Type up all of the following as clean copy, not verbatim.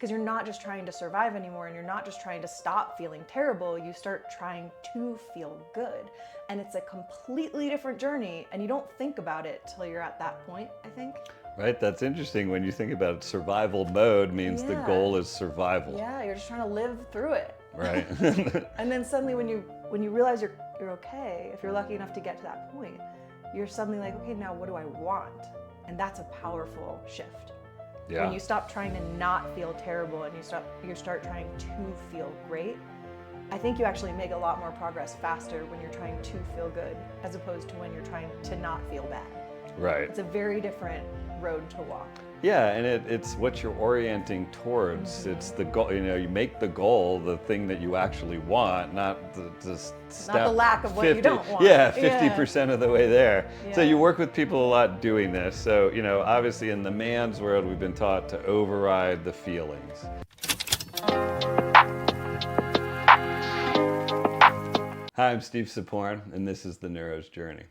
Because you're not just trying to survive anymore, and you're not just trying to stop feeling terrible, you start trying to feel good. And it's a completely different journey, and you don't think about it till you're at that point, I think. Right, that's interesting. When you think about it, survival mode means the Yeah. goal is survival. Yeah, you're just trying to live through it. Right. And then suddenly when you realize you're okay, if you're lucky enough to get to that point, you're suddenly like, okay, now what do I want? And that's a powerful shift. Yeah. When you stop trying to not feel terrible and you start trying to feel great, I think you actually make a lot more progress faster when you're trying to feel good as opposed to when you're trying to not feel bad. Right. It's a very different road to walk. Yeah, and it's what you're orienting towards. It's the goal. You make the goal the thing that you actually want, not the step. Not the lack of what you don't want. Yeah, 50% of the way there. So Yeah. you work with people a lot doing this. So obviously in the man's world, we've been taught to override the feelings. Hi, I'm Steve Saporn, and this is the Neuro's Journey.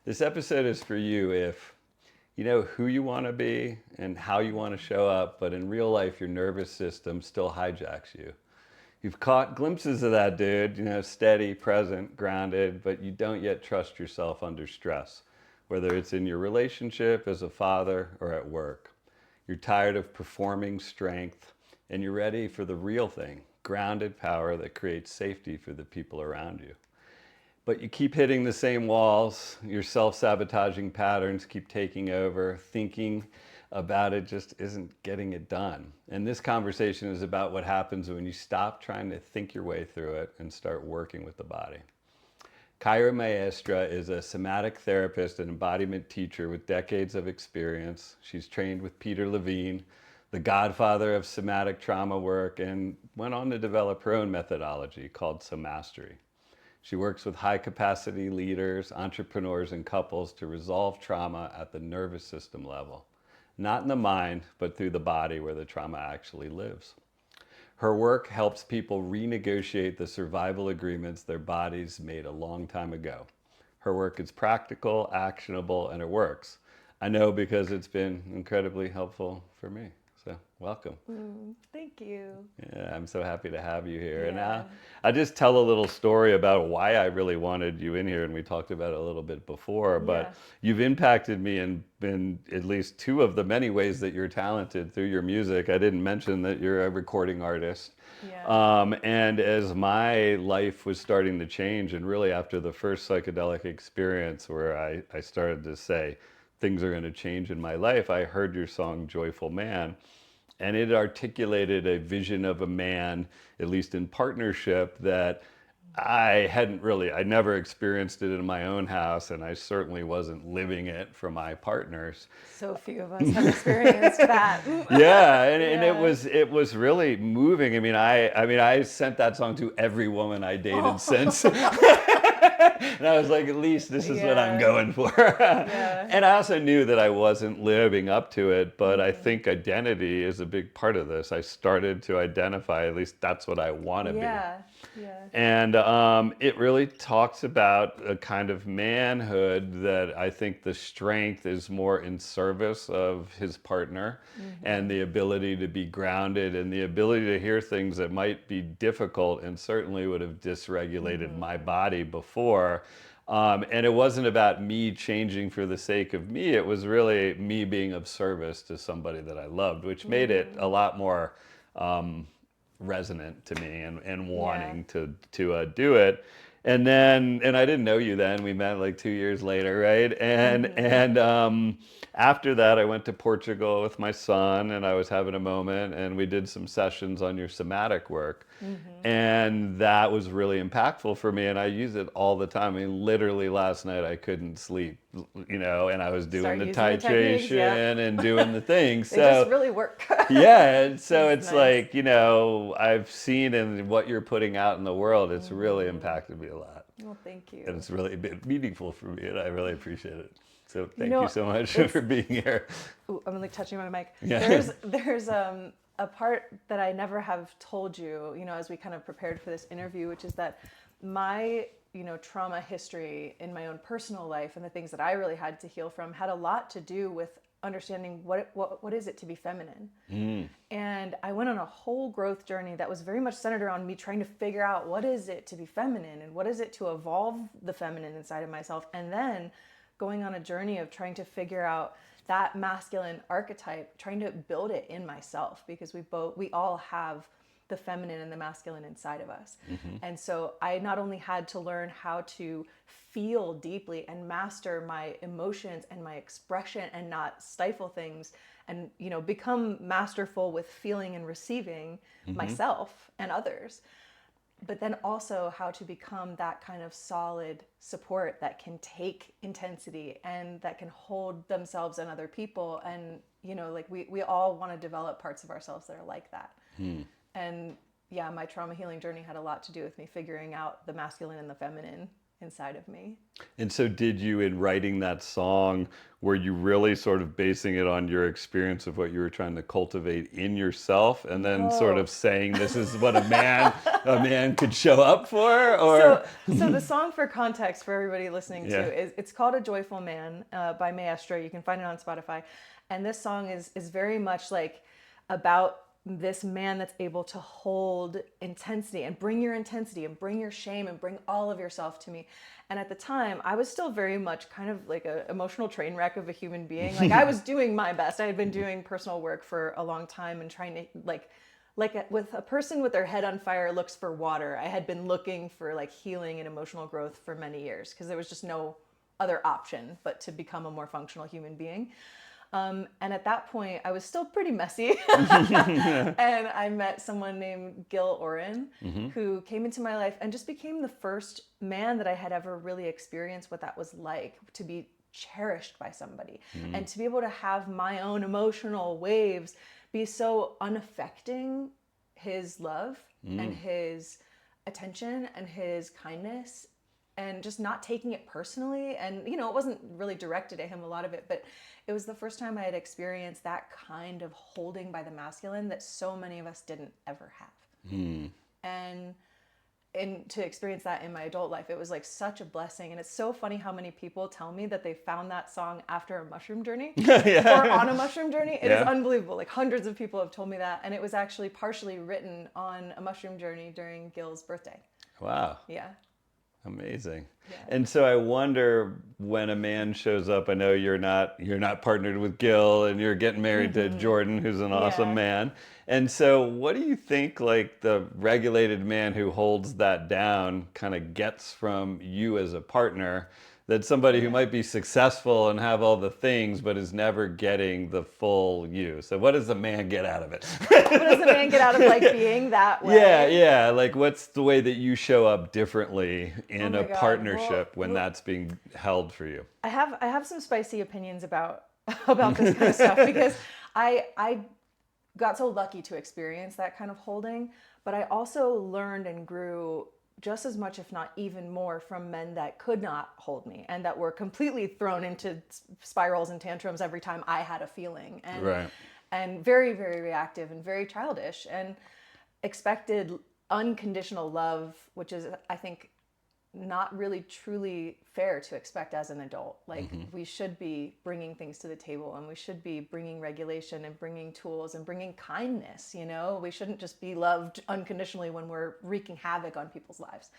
This episode is for you if you know who you want to be and how you want to show up, but in real life, your nervous system still hijacks you. You've caught glimpses of that dude, steady, present, grounded, but you don't yet trust yourself under stress, whether it's in your relationship, as a father, or at work. You're tired of performing strength, and you're ready for the real thing, grounded power that creates safety for the people around you. But you keep hitting the same walls, your self-sabotaging patterns keep taking over, thinking about it just isn't getting it done. And this conversation is about what happens when you stop trying to think your way through it and start working with the body. Kaira Mayestra is a somatic therapist and embodiment teacher with decades of experience. She's trained with Peter Levine, the godfather of somatic trauma work, and went on to develop her own methodology called Somastery. She works with high-capacity leaders, entrepreneurs, and couples to resolve trauma at the nervous system level. Not in the mind, but through the body where the trauma actually lives. Her work helps people renegotiate the survival agreements their bodies made a long time ago. Her work is practical, actionable, and it works. I know because it's been incredibly helpful for me. So welcome. Thank you. Yeah, I'm so happy to have you here. Yeah. And I just tell a little story about why I really wanted you in here, and we talked about it a little bit before, but Yeah. you've impacted me in at least two of the many ways that you're talented through your music. I didn't mention that you're a recording artist. Yeah. And as my life was starting to change, and really after the first psychedelic experience where I started to say, things are going to change in my life, I heard your song, Joyful Man. And it articulated a vision of a man, at least in partnership, that I never experienced it in my own house, and I certainly wasn't living it for my partners. So few of us have experienced that. Yeah, and Yeah. it was really moving. I sent that song to every woman I dated since. And I was like, at least this is what I'm going for. Yeah. And I also knew that I wasn't living up to it, but I think identity is a big part of this. I started to identify, at least that's what I want to be. Yeah. And it really talks about a kind of manhood that I think the strength is more in service of his partner, and the ability to be grounded and the ability to hear things that might be difficult and certainly would have dysregulated my body before. And it wasn't about me changing for the sake of me. It was really me being of service to somebody that I loved, which made it a lot more resonant to me and wanting to do it. And I didn't know you then. We met like 2 years later, right? And after that, I went to Portugal with my son, and I was having a moment, and we did some sessions on your somatic work. And that was really impactful for me, and I use it all the time. I mean, literally last night I couldn't sleep, and I was doing the titration and doing the things. They just really work. Yeah, and so it's nice. like, I've seen in what you're putting out in the world, it's really impacted me a lot. Well, thank you. And it's really been meaningful for me, and I really appreciate it. So thank you so much for being here. Ooh, I'm like touching my mic. Yeah. There's a part that I never have told you, as we kind of prepared for this interview, which is that my, trauma history in my own personal life and the things that I really had to heal from had a lot to do with understanding what is it to be feminine. And I went on a whole growth journey that was very much centered around me trying to figure out what is it to be feminine and what is it to evolve the feminine inside of myself, and then going on a journey of trying to figure out that masculine archetype, trying to build it in myself, because we all have the feminine and the masculine inside of us. And so I not only had to learn how to feel deeply and master my emotions and my expression and not stifle things, and become masterful with feeling and receiving myself and others, but then also how to become that kind of solid support that can take intensity and that can hold themselves and other people. And like we all want to develop parts of ourselves that are like that. And yeah, my trauma healing journey had a lot to do with me figuring out the masculine and the feminine inside of me. And so did you, in writing that song, were you really sort of basing it on your experience of what you were trying to cultivate in yourself, and then sort of saying this is what a man could show up for? Or so the song, for context for everybody listening to, it's called A Joyful Man by Mayestra. You can find it on Spotify. And this song is very much like about this man that's able to hold intensity and bring your intensity and bring your shame and bring all of yourself to me. And at the time, I was still very much kind of like an emotional train wreck of a human being. Like I was doing my best. I had been doing personal work for a long time and trying to with a person with their head on fire looks for water. I had been looking for like healing and emotional growth for many years because there was just no other option but to become a more functional human being. And at that point, I was still pretty messy. And I met someone named Gil Oren, who came into my life and just became the first man that I had ever really experienced what that was like, to be cherished by somebody and to be able to have my own emotional waves be so unaffecting his love and his attention and his kindness, and just not taking it personally. And, it wasn't really directed at him, a lot of it, but it was the first time I had experienced that kind of holding by the masculine that so many of us didn't ever have. And to experience that in my adult life, it was like such a blessing. And it's so funny how many people tell me that they found that song after a mushroom journey or on a mushroom journey. It is unbelievable. Like hundreds of people have told me that. And it was actually partially written on a mushroom journey during Gil's birthday. Wow. Yeah. Amazing. Yeah. And so I wonder, when a man shows up, I know you're not partnered with Gil, and you're getting married to Jordan, who's an awesome man. And so what do you think, like, the regulated man who holds that down kind of gets from you as a partner, that somebody who might be successful and have all the things but is never getting the full you? So what does the man get out of it? What does the man get out of like being that way? Yeah. Like, what's the way that you show up differently in a partnership when that's being held for you? I have some spicy opinions about this kind of stuff, because I got so lucky to experience that kind of holding, but I also learned and grew just as much, if not even more, from men that could not hold me and that were completely thrown into spirals and tantrums every time I had a feeling, and very, very reactive and very childish, and expected unconditional love, which is, I think, not really truly fair to expect as an adult. Like, we should be bringing things to the table, and we should be bringing regulation and bringing tools and bringing kindness. We shouldn't just be loved unconditionally when we're wreaking havoc on people's lives.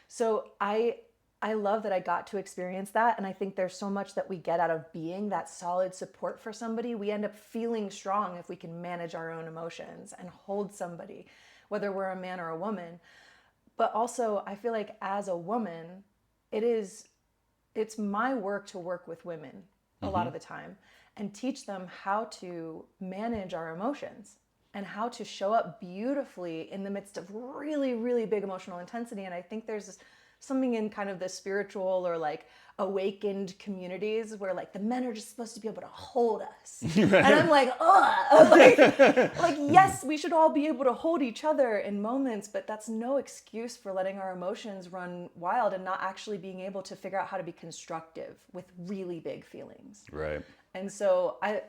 So I love that I got to experience that. And I think there's so much that we get out of being that solid support for somebody. We end up feeling strong if we can manage our own emotions and hold somebody, whether we're a man or a woman. But also, I feel like as a woman, it's my work to work with women a lot of the time and teach them how to manage our emotions and how to show up beautifully in the midst of really, really big emotional intensity. And I think there's something in kind of the spiritual or like awakened communities where like the men are just supposed to be able to hold us. And I'm like, ugh, like, yes, we should all be able to hold each other in moments, but that's no excuse for letting our emotions run wild and not actually being able to figure out how to be constructive with really big feelings. Right. And so I,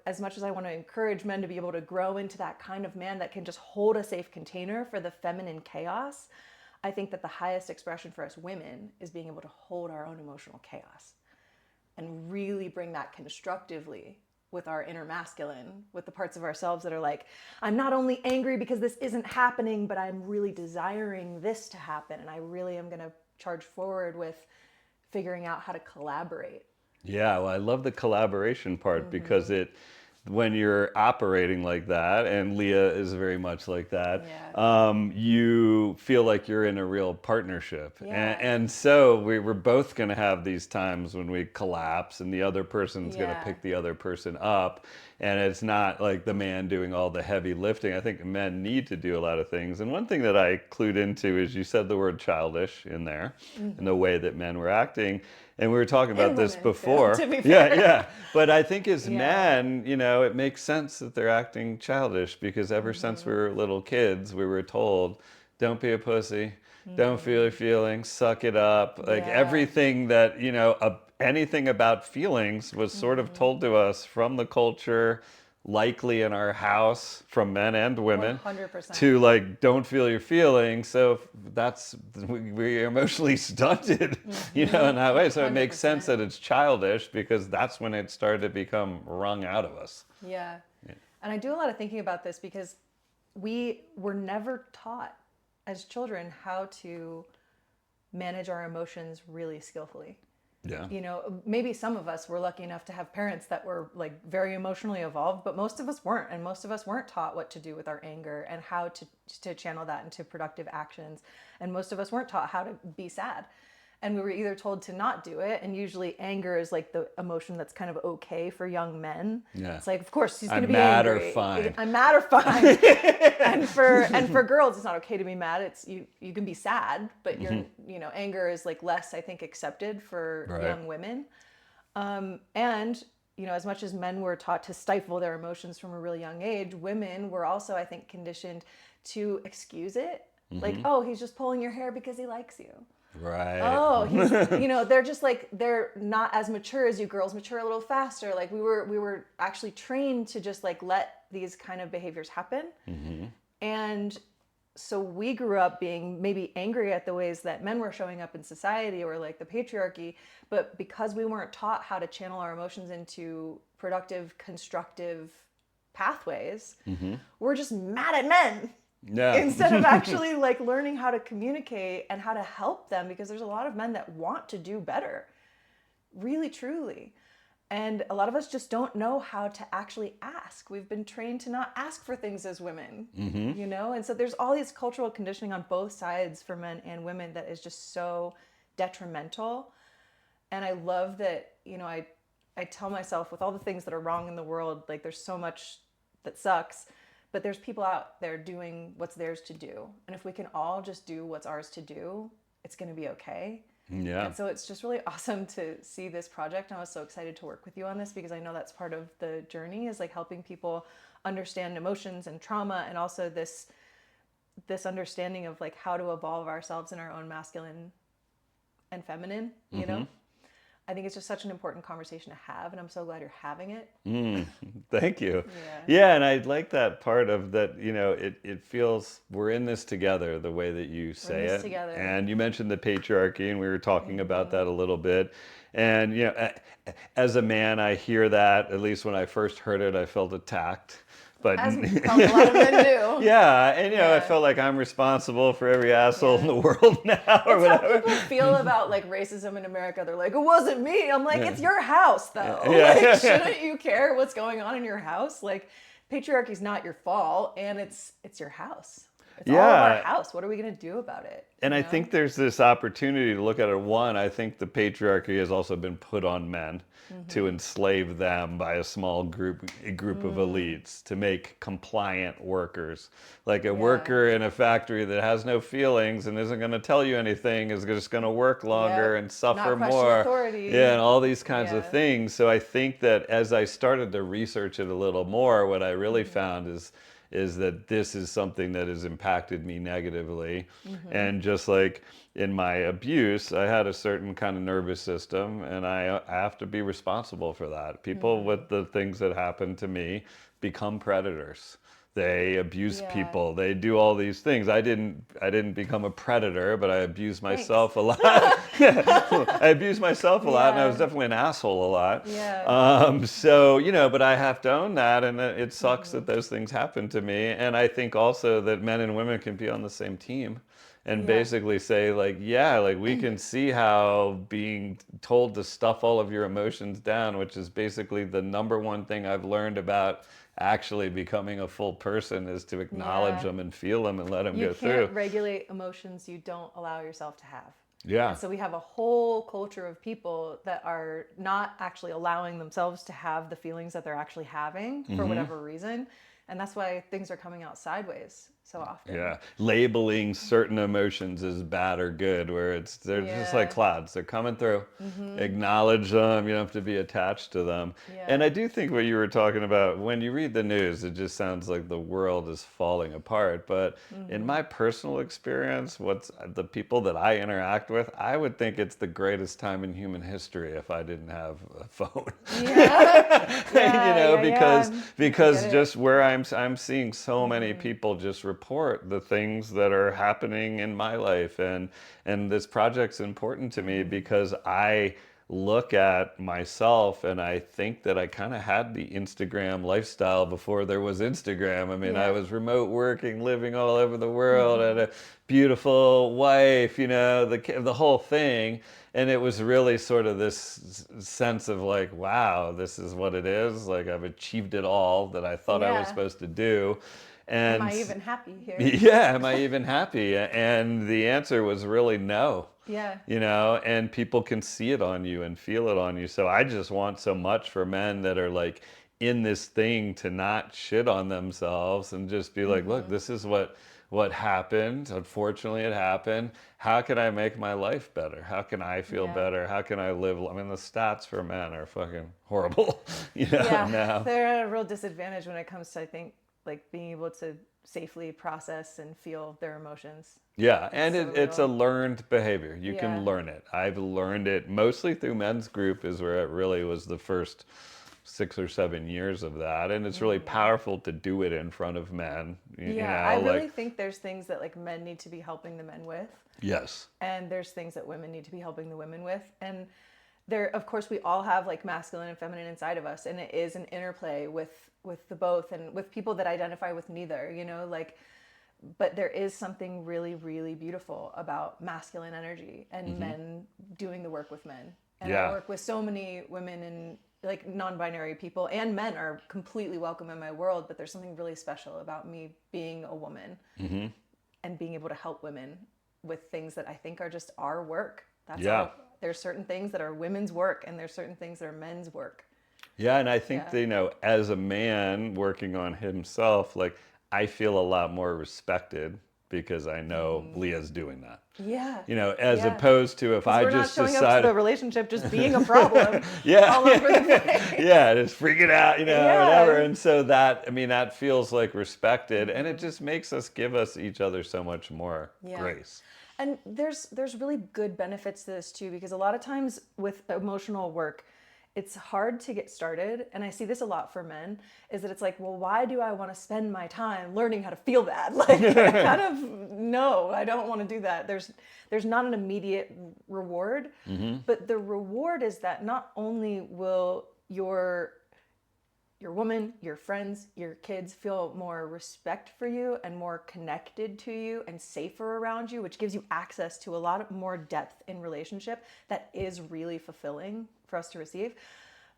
as much as I want to encourage men to be able to grow into that kind of man that can just hold a safe container for the feminine chaos, I think that the highest expression for us women is being able to hold our own emotional chaos and really bring that constructively with our inner masculine, with the parts of ourselves that are like, I'm not only angry because this isn't happening, but I'm really desiring this to happen. And I really am going to charge forward with figuring out how to collaborate. Yeah, well, I love the collaboration part because when you're operating like that, and Leah is very much like that, you feel like you're in a real partnership. Yeah. And so we're both going to have these times when we collapse and the other person's going to pick the other person up. And it's not like the man doing all the heavy lifting. I think men need to do a lot of things. And one thing that I clued into is you said the word childish in there, in the way that men were acting. And we were talking about this before. To be fair. Yeah. But I think as men, it makes sense that they're acting childish because ever since we were little kids, we were told, don't be a pussy, don't feel your feelings, suck it up. Like everything that, anything about feelings was sort of told to us from the culture, likely in our house, from men and women, 100%. to like, don't feel your feelings. So we're emotionally stunted, in that way. So 100%. It makes sense that it's childish because that's when it started to become wrung out of us. Yeah. And I do a lot of thinking about this because we were never taught as children how to manage our emotions really skillfully. Yeah. Maybe some of us were lucky enough to have parents that were like very emotionally evolved, but most of us weren't. And most of us weren't taught what to do with our anger and how to channel that into productive actions. And most of us weren't taught how to be sad. And we were either told to not do it. And usually anger is like the emotion that's kind of okay for young men. Yeah. It's like, of course, he's going to be angry. I'm mad or fine. I'm mad or fine. and for girls, it's not okay to be mad. It's you can be sad, but anger is like less, I think, accepted for young women. And as much as men were taught to stifle their emotions from a really young age, women were also, I think, conditioned to excuse it. Like, oh, he's just pulling your hair because he likes you. Right. Oh, he's, they're just like, they're not as mature as you girls, mature a little faster. Like we were actually trained to just like let these kind of behaviors happen. And so we grew up being maybe angry at the ways that men were showing up in society or like the patriarchy, but because we weren't taught how to channel our emotions into productive, constructive pathways, we're just mad at men. Yeah. Instead of actually like learning how to communicate and how to help them, because there's a lot of men that want to do better, really, truly. And a lot of us just don't know how to actually ask. We've been trained to not ask for things as women, and so there's all these cultural conditioning on both sides for men and women that is just so detrimental. And I love that, I tell myself with all the things that are wrong in the world, like there's so much that sucks. But there's people out there doing what's theirs to do. And if we can all just do what's ours to do, it's going to be okay. Yeah. And so it's just really awesome to see this project. And I was so excited to work with you on this because I know that's part of the journey is like helping people understand emotions and trauma, and also this understanding of like how to evolve ourselves in our own masculine and feminine, I think it's just such an important conversation to have, and I'm so glad you're having it. Thank you. Yeah, and I like that part of that, it feels we're in this together, the way that you say it. Together. And you mentioned the patriarchy, and we were talking about that a little bit. And, as a man, I hear that, at least when I first heard it, I felt attacked. But as a lot of men do. Yeah, and I felt like I'm responsible for every asshole in the world now, or whatever. How people feel about like racism in America. They're like, it wasn't me. I'm like, it's your house, though. Like, shouldn't you care what's going on in your house? Like, patriarchy's not your fault, and it's your house. It's all of our house. What are we going to do about it? And I think there's this opportunity to look at it. One, I think the patriarchy has also been put on men to enslave them by a small group of elites, to make compliant workers. Like a worker in a factory that has no feelings and isn't going to tell you anything is just going to work longer and suffer more. Authority. Yeah, and all these kinds of things. So I think that as I started to research it a little more, what I really found is that this is something that has impacted me negatively. And just like in my abuse, I had a certain kind of nervous system, and I have to be responsible for that. People with the things that happen to me become predators. They abuse Yeah. people. They do all these things. I didn't become a predator, but I abused myself a lot. I abused myself a lot, and I was Yeah. definitely an asshole a lot. Yeah. So, but I have to own that, and it sucks that those things happen to me. And I think also that men and women can be on the same team and Yeah. basically say, like, yeah, like we can see how being told to stuff all of your emotions down, which is basically the number one thing I've learned about actually becoming a full person, is to acknowledge Yeah. them and feel them and let them You go can't through. regulate emotions you don't allow yourself to have. Yeah. And so we have a whole culture of people that are not actually allowing themselves to have the feelings that they're actually having for whatever reason. And that's why things are coming out sideways so often. Yeah, labeling certain emotions as bad or good, where they're just like Yeah. clouds. They're coming through. Acknowledge them. You don't have to be attached to them. And Yeah. I do think what you were talking about, when you read the news, it just sounds like the world is falling apart. But in my personal experience, what's the people that I interact with, I would think it's the greatest time in human history if I didn't have a phone. Yeah. Yeah. because I because get it. just where I'm seeing so many people just report the things that are happening in my life, and this project's important to me because I look at myself and I think that I kind of had the Instagram lifestyle before there was Instagram. I mean, I Yeah. was remote working, living all over the world, had a beautiful wife, the whole thing. And it was really sort of this sense of like, wow, this is what it is. Like, I've achieved it all that I thought I was Yeah. supposed to do. Am And I even happy here? yeah, am I even happy? And the answer was really no. Yeah. And people can see it on you and feel it on you. So I just want so much for men that are like in this thing to not shit on themselves and just be like, look, this is what happened. Unfortunately, it happened. How can I make my life better? How can I feel Yeah. better? How can I live? I mean, the stats for men are fucking horrible, Yeah. now. They're at a real disadvantage when it comes to, I think, like being able to safely process and feel their emotions. Yeah, and so it's a real. learned behavior. You Yeah. can learn it. I've learned it mostly through men's group is where it really was the first 6 or 7 years of that. And it's really powerful to do it in front of men. Yeah, I really think there's things that like men need to be helping the men with, Yes. and there's things that women need to be helping the women with. And there, of course, we all have like masculine and feminine inside of us, and it is an interplay with the both, and with people that identify with neither, like. But there is something really, really beautiful about masculine energy and men doing the work with men. And I Yeah. work with so many women and like non-binary people, and men are completely welcome in my world. But there's something really special about me being a woman and being able to help women with things that I think are just our work. Yeah. There's certain things that are women's work, and there's certain things that are men's work. Yeah, and I think Yeah. that, as a man working on himself, like I feel a lot more respected because I know Leah's doing that. Yeah. As Yeah. opposed to if Because I we're not just showing up to decided, the relationship just being a problem yeah, all over the place. yeah, just freaking out, Yeah. whatever. And so that feels like respected, and it just makes us give us each other so much more Yeah. grace. And there's really good benefits to this too, because a lot of times with emotional work, it's hard to get started. And I see this a lot for men, is that it's like, well, why do I want to spend my time learning how to feel bad? Like, I kind of, no, I don't want to do that. There's not an immediate reward, but the reward is that not only will your woman, your friends, your kids feel more respect for you and more connected to you and safer around you, which gives you access to a lot more depth in relationship that is really fulfilling for us to receive.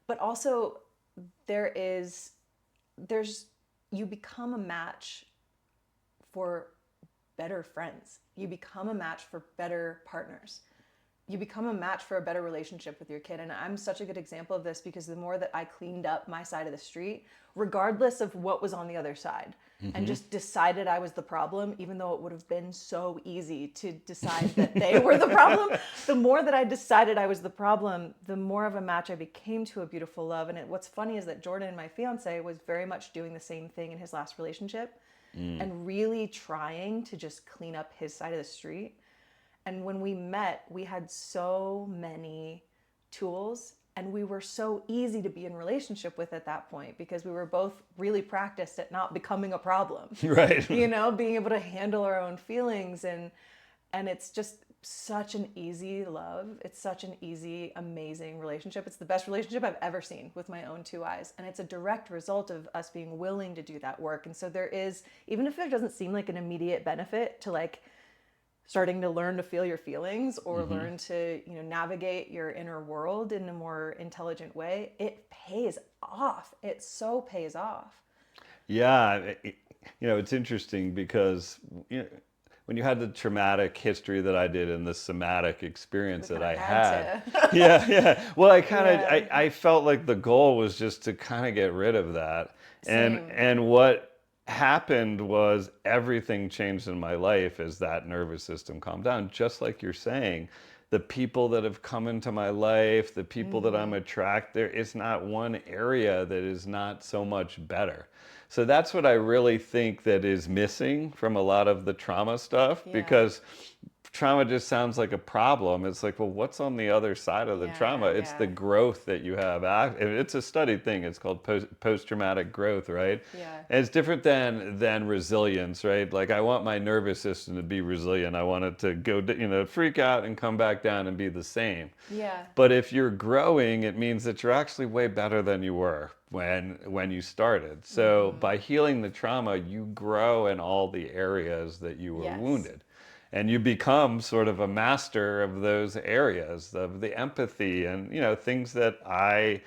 But also there's you become a match for better friends. You become a match for better partners. You become a match for a better relationship with your kid. And I'm such a good example of this, because the more that I cleaned up my side of the street, regardless of what was on the other side, and just decided I was the problem, even though it would have been so easy to decide that they were the problem, the more that I decided I was the problem, the more of a match I became to a beautiful love. And what's funny is that Jordan, my fiance, was very much doing the same thing in his last relationship and really trying to just clean up his side of the street. And when we met, we had so many tools And we were so easy to be in relationship with at that point because we were both really practiced at not becoming a problem. Right. You know, being able to handle our own feelings, and it's just such an easy love. It's such an easy, amazing relationship. It's the best relationship I've ever seen with my own two eyes. And it's a direct result of us being willing to do that work. And so there is, even if there doesn't seem like an immediate benefit to like starting to learn to feel your feelings or learn to, you know, navigate your inner world in a more intelligent way, it pays off. It so pays off. Yeah. You know, it's interesting because, you know, when you had the traumatic history that I did and the somatic experience that I had. Yeah. Well, I felt like the goal was just to kind of get rid of that. And what happened was everything changed in my life as that nervous system calmed down, just like you're saying. The people that have come into my life, the people that I'm attracted, there is not one area that is not so much better. So that's what I really think that is missing from a lot of the trauma stuff, because trauma just sounds like a problem. It's like, well, what's on the other side of the trauma? It's the growth that you have. It's a studied thing. It's called post-traumatic growth, right? Yeah. And it's different than resilience, right? Like, I want my nervous system to be resilient. I want it to go, you know, freak out and come back down and be the same. Yeah. But if you're growing, it means that you're actually way better than you were when you started. So by healing the trauma, you grow in all the areas that you were wounded. And you become sort of a master of those areas, of the empathy and, you know, things that I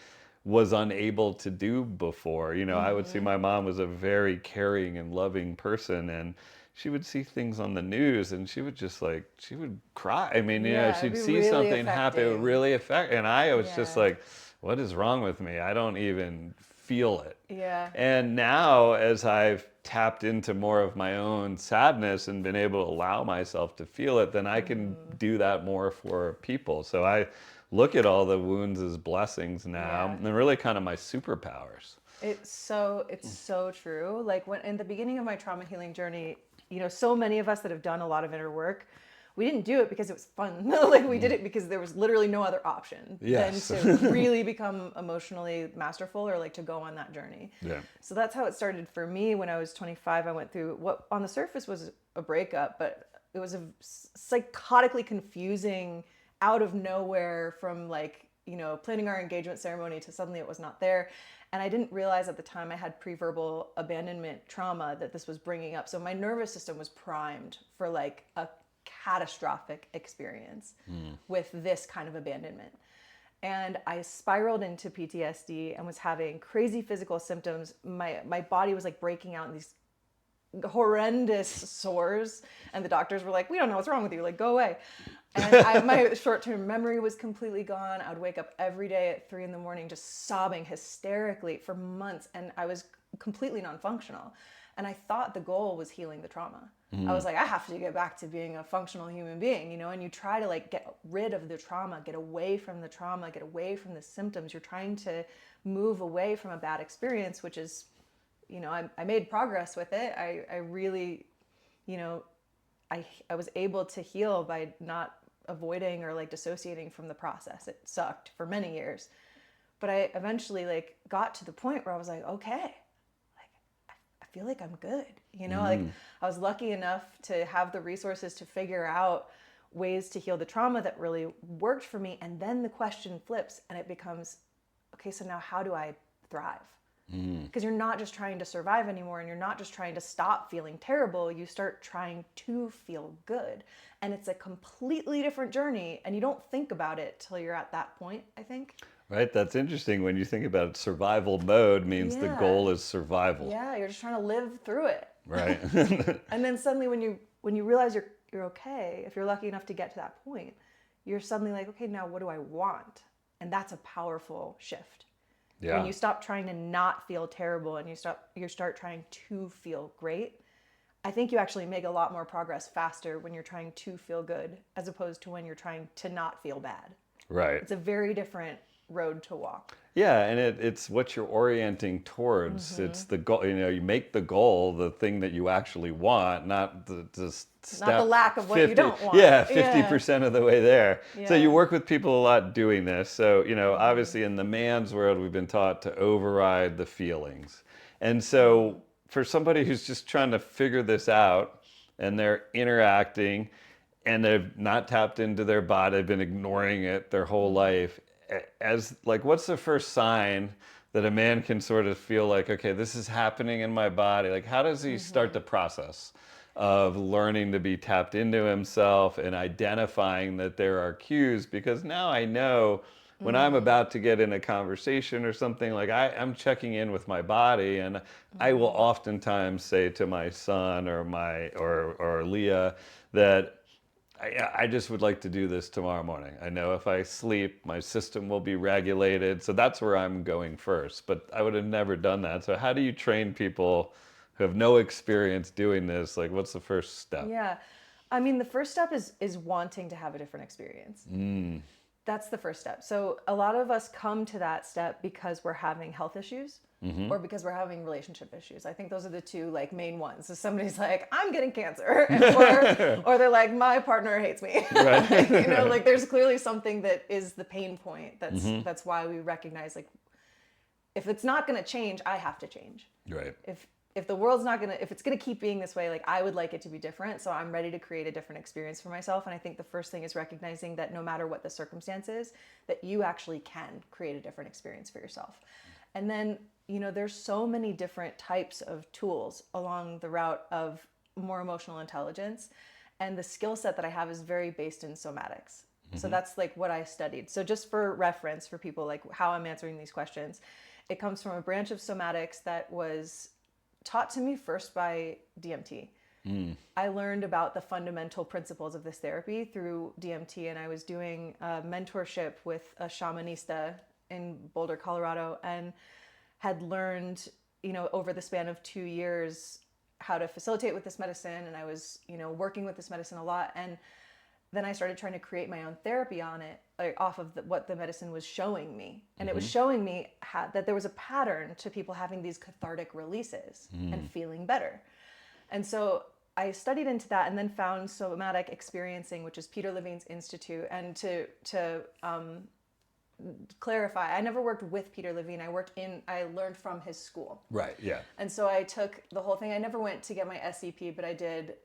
was unable to do before. You know, I would see my mom was a very caring and loving person, and she would see things on the news and she would just like, she would cry. I mean, you know, she'd see really something happen, it would really affect. And I was just like, what is wrong with me? I don't even feel it. Yeah. And now, as I've tapped into more of my own sadness and been able to allow myself to feel it, then I can do that more for people. So I look at all the wounds as blessings now, and they're really kind of my superpowers. It's so true. Like, when in the beginning of my trauma healing journey, you know, so many of us that have done a lot of inner work, we didn't do it because it was fun. Like, we did it because there was literally no other option than to really become emotionally masterful, or like to go on that journey. Yeah. So that's how it started for me. When I was 25, I went through what on the surface was a breakup, but it was a psychotically confusing, out of nowhere, from like, you know, planning our engagement ceremony to suddenly it was not there. And I didn't realize at the time I had preverbal abandonment trauma that this was bringing up. So my nervous system was primed for like a catastrophic experience with this kind of abandonment. And I spiraled into PTSD and was having crazy physical symptoms. My body was like breaking out in these horrendous sores, and the doctors were like, we don't know what's wrong with you, like, go away. And my short-term memory was completely gone. I would wake up every day at 3 a.m. just sobbing hysterically for months, and I was completely non-functional. And I thought the goal was healing the trauma. I was like, I have to get back to being a functional human being, you know. And you try to like get rid of the trauma, get away from the trauma, get away from the symptoms. You're trying to move away from a bad experience, which is, you know, I made progress with it. I really, you know, I was able to heal by not avoiding or like dissociating from the process. It sucked for many years, but I eventually like got to the point where I was like, okay, like I feel like I'm good, you know. Like, I was lucky enough to have the resources to figure out ways to heal the trauma that really worked for me. And then the question flips and it becomes, okay, so now how do I thrive? Because you're not just trying to survive anymore, and you're not just trying to stop feeling terrible. You start trying to feel good. And it's a completely different journey, and you don't think about it till you're at that point, I think. Right, that's interesting. When you think about it, survival mode means the goal is survival. Yeah, you're just trying to live through it. Right. And then suddenly when you realize you're okay, if you're lucky enough to get to that point, you're suddenly like, okay, now what do I want? And that's a powerful shift. Yeah. When you stop trying to not feel terrible and you start trying to feel great, I think you actually make a lot more progress faster when you're trying to feel good, as opposed to when you're trying to not feel bad. Right. It's a very different road to walk. Yeah, and it's what you're orienting towards. It's the goal. You make the goal the thing that you actually want, not the step. Not the lack of what you don't want. Yeah, 50% of the way there. So Yeah. you work with people a lot doing this. So obviously in the man's world, we've been taught to override the feelings, and so for somebody who's just trying to figure this out, and they're interacting, and they've not tapped into their body, they've been ignoring it their whole life. As like, what's the first sign that a man can sort of feel like, okay, this is happening in my body? Like, how does he start the process of learning to be tapped into himself and identifying that there are cues? Because now I know when I'm about to get in a conversation or something, like I'm checking in with my body, and I will oftentimes say to my son or Leah that I just would like to do this tomorrow morning. I know if I sleep, my system will be regulated. So that's where I'm going first. But I would have never done that. So how do you train people who have no experience doing this? Like, what's the first step? Yeah. I mean, the first step is wanting to have a different experience. That's the first step. So a lot of us come to that step because we're having health issues or because we're having relationship issues. I think those are the two like main ones. So somebody's like, I'm getting cancer, or they're like, my partner hates me. Right. Like there's clearly something that is the pain point. That's why we recognize, like, if it's not going to change, I have to change. Right. If the world's not going to, if it's going to keep being this way, like I would like it to be different. So I'm ready to create a different experience for myself. And I think the first thing is recognizing that no matter what the circumstance is, that you actually can create a different experience for yourself. And then, there's so many different types of tools along the route of more emotional intelligence. And the skill set that I have is very based in somatics. So that's like what I studied. So just for reference for people, like how I'm answering these questions, it comes from a branch of somatics that was taught to me first by DMT. I learned about the fundamental principles of this therapy through DMT, and I was doing a mentorship with a shamanista in Boulder, Colorado, and had learned, over the span of 2 years how to facilitate with this medicine. And I was, working with this medicine a lot. And then I started trying to create my own therapy on it, like off of what the medicine was showing me. And it was showing me that there was a pattern to people having these cathartic releases and feeling better. And so I studied into that and then found somatic experiencing, which is Peter Levine's institute. And to clarify, I never worked with Peter Levine. I learned from his school. Right, yeah. And so I took the whole thing. I never went to get my SEP, but I did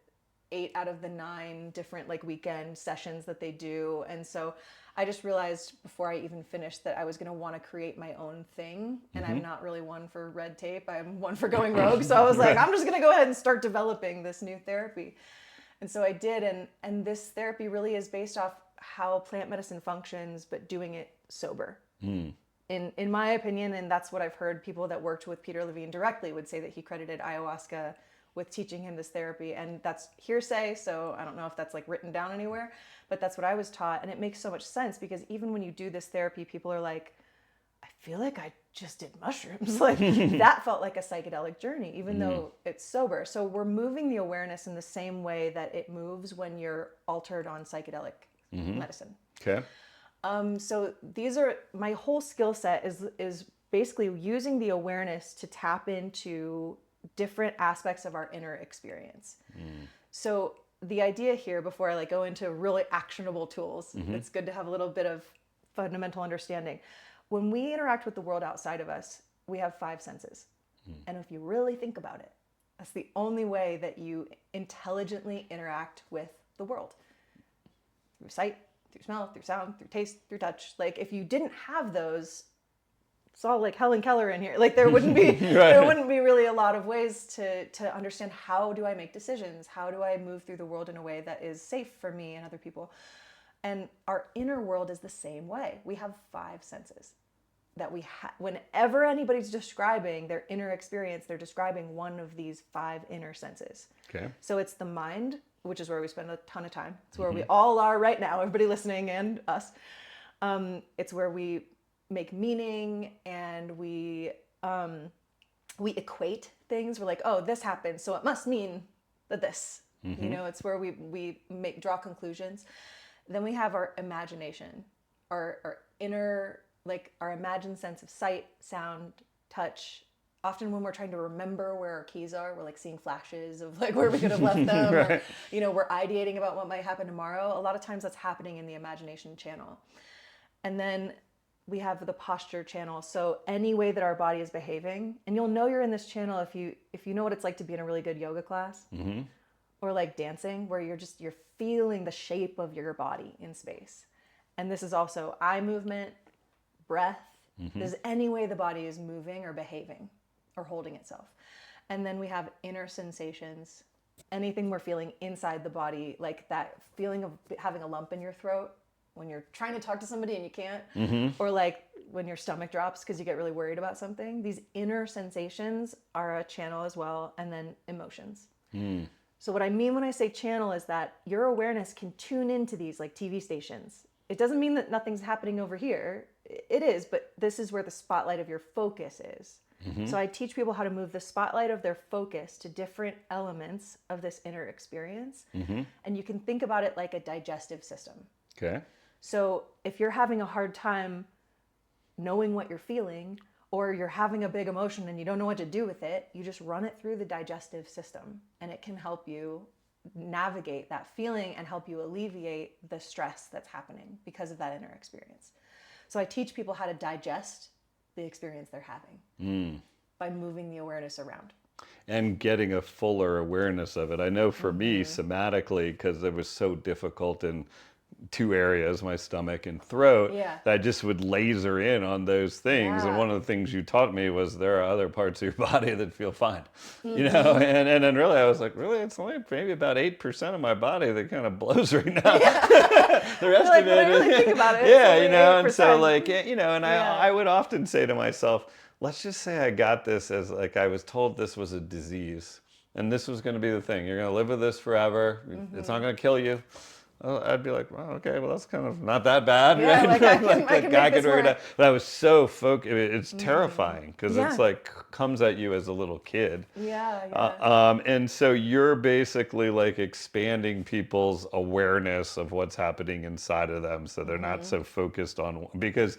8 out of the 9 different like weekend sessions that they do. And so I just realized before I even finished that I was going to want to create my own thing. And I'm not really one for red tape. I'm one for going rogue. So I was like, I'm just going to go ahead and start developing this new therapy. And so I did. And this therapy really is based off how plant medicine functions, but doing it sober. In my opinion, and that's what I've heard people that worked with Peter Levine directly would say, that he credited ayahuasca with teaching him this therapy. And that's hearsay, so I don't know if that's like written down anywhere, but that's what I was taught. And it makes so much sense, because even when you do this therapy, people are like, I feel like I just did mushrooms. Like that felt like a psychedelic journey, even though it's sober. So we're moving the awareness in the same way that it moves when you're altered on psychedelic medicine. Okay. So these are, my whole skill set is basically using the awareness to tap into different aspects of our inner experience. So the idea here, before I go into really actionable tools, it's good to have a little bit of fundamental understanding. When we interact with the world outside of us, we have 5 senses. And if you really think about it, that's the only way that you intelligently interact with the world. Through sight, through smell, through sound, through taste, through touch. Like if you didn't have those, it's all like Helen Keller in here. Like there wouldn't be there wouldn't be really a lot of ways to understand, how do I make decisions? How do I move through the world in a way that is safe for me and other people? And our inner world is the same way. We have 5 senses that whenever anybody's describing their inner experience, they're describing one of these 5 inner senses. Okay. So it's the mind, which is where we spend a ton of time. It's where we all are right now, everybody listening and us. It's where we make meaning, and we equate things. We're like, oh, this happened, so it must mean that this. It's where we draw conclusions. Then we have our imagination, our inner like our imagined sense of sight, sound, touch. Often when we're trying to remember where our keys are, we're like seeing flashes of like where we could have left them. Right. Or, we're ideating about what might happen tomorrow. A lot of times that's happening in the imagination channel. And then we have the posture channel. So any way that our body is behaving, and you'll know you're in this channel if you know what it's like to be in a really good yoga class, or like dancing, where you're feeling the shape of your body in space. And this is also eye movement, breath. There's any way the body is moving or behaving or holding itself. And then we have inner sensations, anything we're feeling inside the body, like that feeling of having a lump in your throat when you're trying to talk to somebody and you can't, or like when your stomach drops because you get really worried about something. These inner sensations are a channel as well. And then emotions. So what I mean when I say channel is that your awareness can tune into these like TV stations. It doesn't mean that nothing's happening over here. It is, but this is where the spotlight of your focus is. So I teach people how to move the spotlight of their focus to different elements of this inner experience. And you can think about it like a digestive system. Okay. So if you're having a hard time knowing what you're feeling, or you're having a big emotion and you don't know what to do with it, you just run it through the digestive system, and it can help you navigate that feeling and help you alleviate the stress that's happening because of that inner experience. So I teach people how to digest the experience they're having by moving the awareness around. And getting a fuller awareness of it. I know for me, somatically, because it was so difficult in two areas, my stomach and throat, that I just would laser in on those things. And one of the things you taught me was there are other parts of your body that feel fine, and then really I was like, really, it's only maybe about 8% of my body that kind of blows right now. The rest like, of when it I really is, think about it, and so 8%. like, and I would often say to myself, let's just say I got this as like I was told this was a disease and this was going to be the thing. You're going to live with this forever. It's not going to kill you. I'd be like, well, okay, well, that's kind of not that bad, right? Like, I can make this work. But I was so focused. It's terrifying because it's like comes at you as a little kid. And so you're basically like expanding people's awareness of what's happening inside of them, so they're not so focused on, because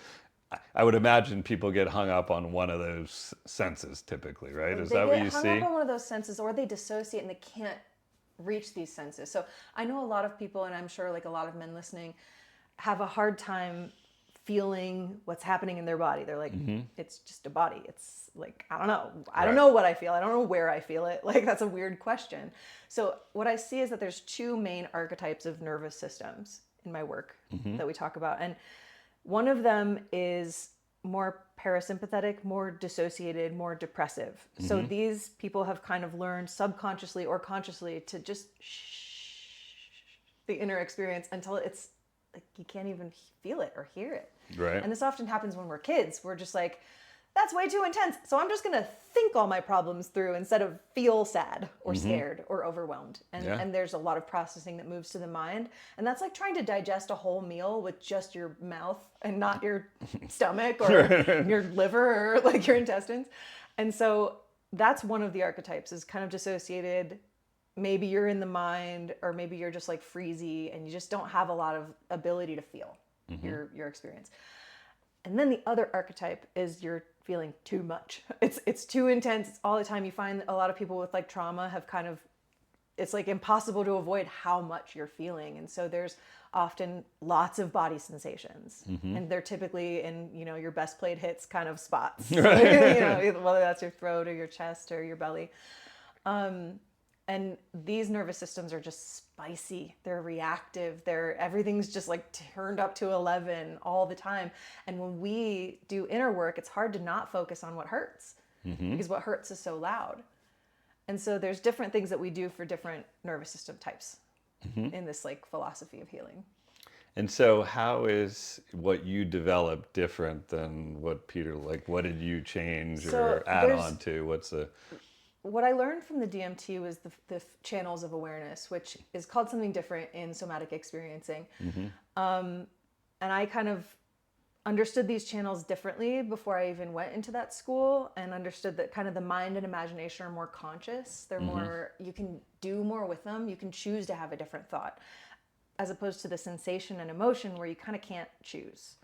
I would imagine people get hung up on one of those senses typically, right? Is that what you see? They get hung up on one of those senses, or they dissociate and they can't reach these senses. So I know a lot of people, and I'm sure like a lot of men listening, have a hard time feeling what's happening in their body. They're like, it's just a body. It's like, I don't know. I don't know what I feel. I don't know where I feel it. Like, that's a weird question. So what I see is that there's two main archetypes of nervous systems in my work that we talk about. And one of them is more parasympathetic, more dissociated, more depressive. So these people have kind of learned subconsciously or consciously to just the inner experience until it's like you can't even feel it or hear it. Right. And this often happens when we're kids. We're just like, that's way too intense. So I'm just going to think all my problems through instead of feel sad or scared or overwhelmed. And there's a lot of processing that moves to the mind. And that's like trying to digest a whole meal with just your mouth and not your stomach or your liver or like your intestines. And so that's one of the archetypes, is kind of dissociated. Maybe you're in the mind, or maybe you're just like freezy and you just don't have a lot of ability to feel your experience. And then the other archetype is you're feeling too much. It's too intense. It's all the time. You find a lot of people with like trauma have kind of, it's like impossible to avoid how much you're feeling. And so there's often lots of body sensations, and they're typically in, your best played hits kind of spots, whether that's your throat or your chest or your belly. And these nervous systems are just spicy. They're reactive. Everything's just like turned up to 11 all the time. And when we do inner work, it's hard to not focus on what hurts, because what hurts is so loud. And so there's different things that we do for different nervous system types in this like philosophy of healing. And so how is what you developed different than what Peter, like what did you change or add on to? What I learned from the DMT was the channels of awareness, which is called something different in somatic experiencing. And I kind of understood these channels differently before I even went into that school, and understood that kind of the mind and imagination are more conscious. They're more, you can do more with them. You can choose to have a different thought. as opposed to the sensation and emotion where you kind of can't choose.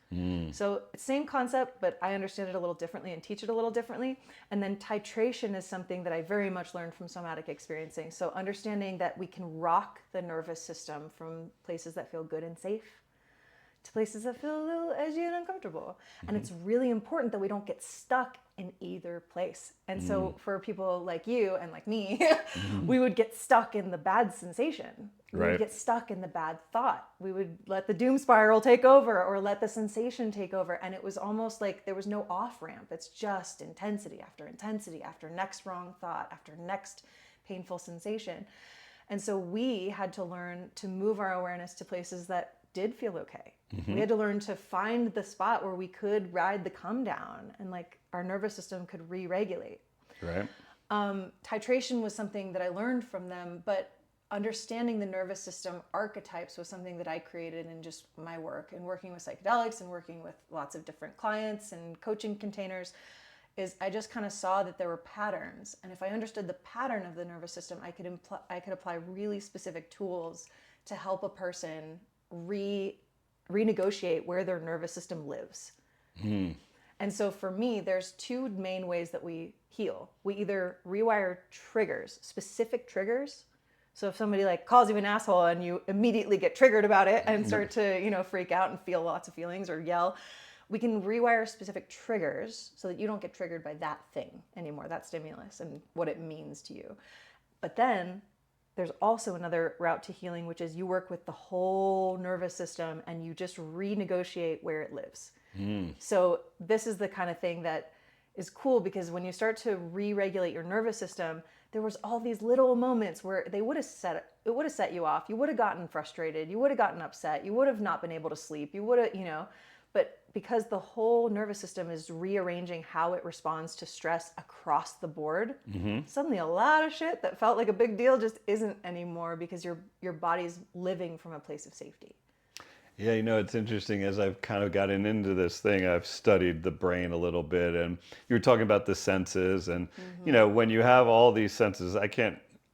So same concept, but I understand it a little differently and teach it a little differently. And then titration is something that I very much learned from somatic experiencing. So understanding that we can rock the nervous system from places that feel good and safe to places that feel a little edgy and uncomfortable. And it's really important that we don't get stuck in either place. And so for people like you and like me, we would get stuck in the bad sensation. We would get stuck in the bad thought. We would let the doom spiral take over or let the sensation take over. And it was almost like there was no off ramp. It's just intensity after next wrong thought, after next painful sensation. And so we had to learn to move our awareness to places that did feel okay. We had to learn to find the spot where we could ride the come down and like our nervous system could re-regulate. Right. Titration was something that I learned from them, but understanding the nervous system archetypes was something that I created in just my work and working with psychedelics and working with lots of different clients and coaching containers. Is I just kind of saw that there were patterns, and if I understood the pattern of the nervous system, I could apply really specific tools to help a person renegotiate where their nervous system lives. And so for me, there's two main ways that we heal. We either rewire triggers, specific triggers. So if somebody like calls you an asshole and you immediately get triggered about it and start to, freak out and feel lots of feelings or yell, we can rewire specific triggers so that you don't get triggered by that thing anymore, that stimulus and what it means to you. But then there's also another route to healing, which is you work with the whole nervous system and you just renegotiate where it lives. So this is the kind of thing that is cool, because when you start to re-regulate your nervous system, there was all these little moments where it would have set you off. You would have gotten frustrated. You would have gotten upset. You would have not been able to sleep. You would have, but because the whole nervous system is rearranging how it responds to stress across the board, suddenly a lot of shit that felt like a big deal just isn't anymore, because your body's living from a place of safety. Yeah, it's interesting. As I've kind of gotten into this thing, I've studied the brain a little bit, and you were talking about the senses, and when you have all these senses, I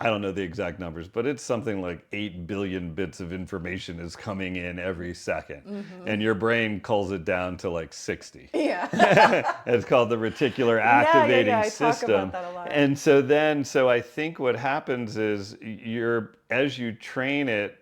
don't know the exact numbers, but it's something like 8 billion bits of information is coming in every second. And your brain culls it down to like 60. Yeah. It's called the reticular activating I system. talk about that a lot. And so I think what happens is as you train it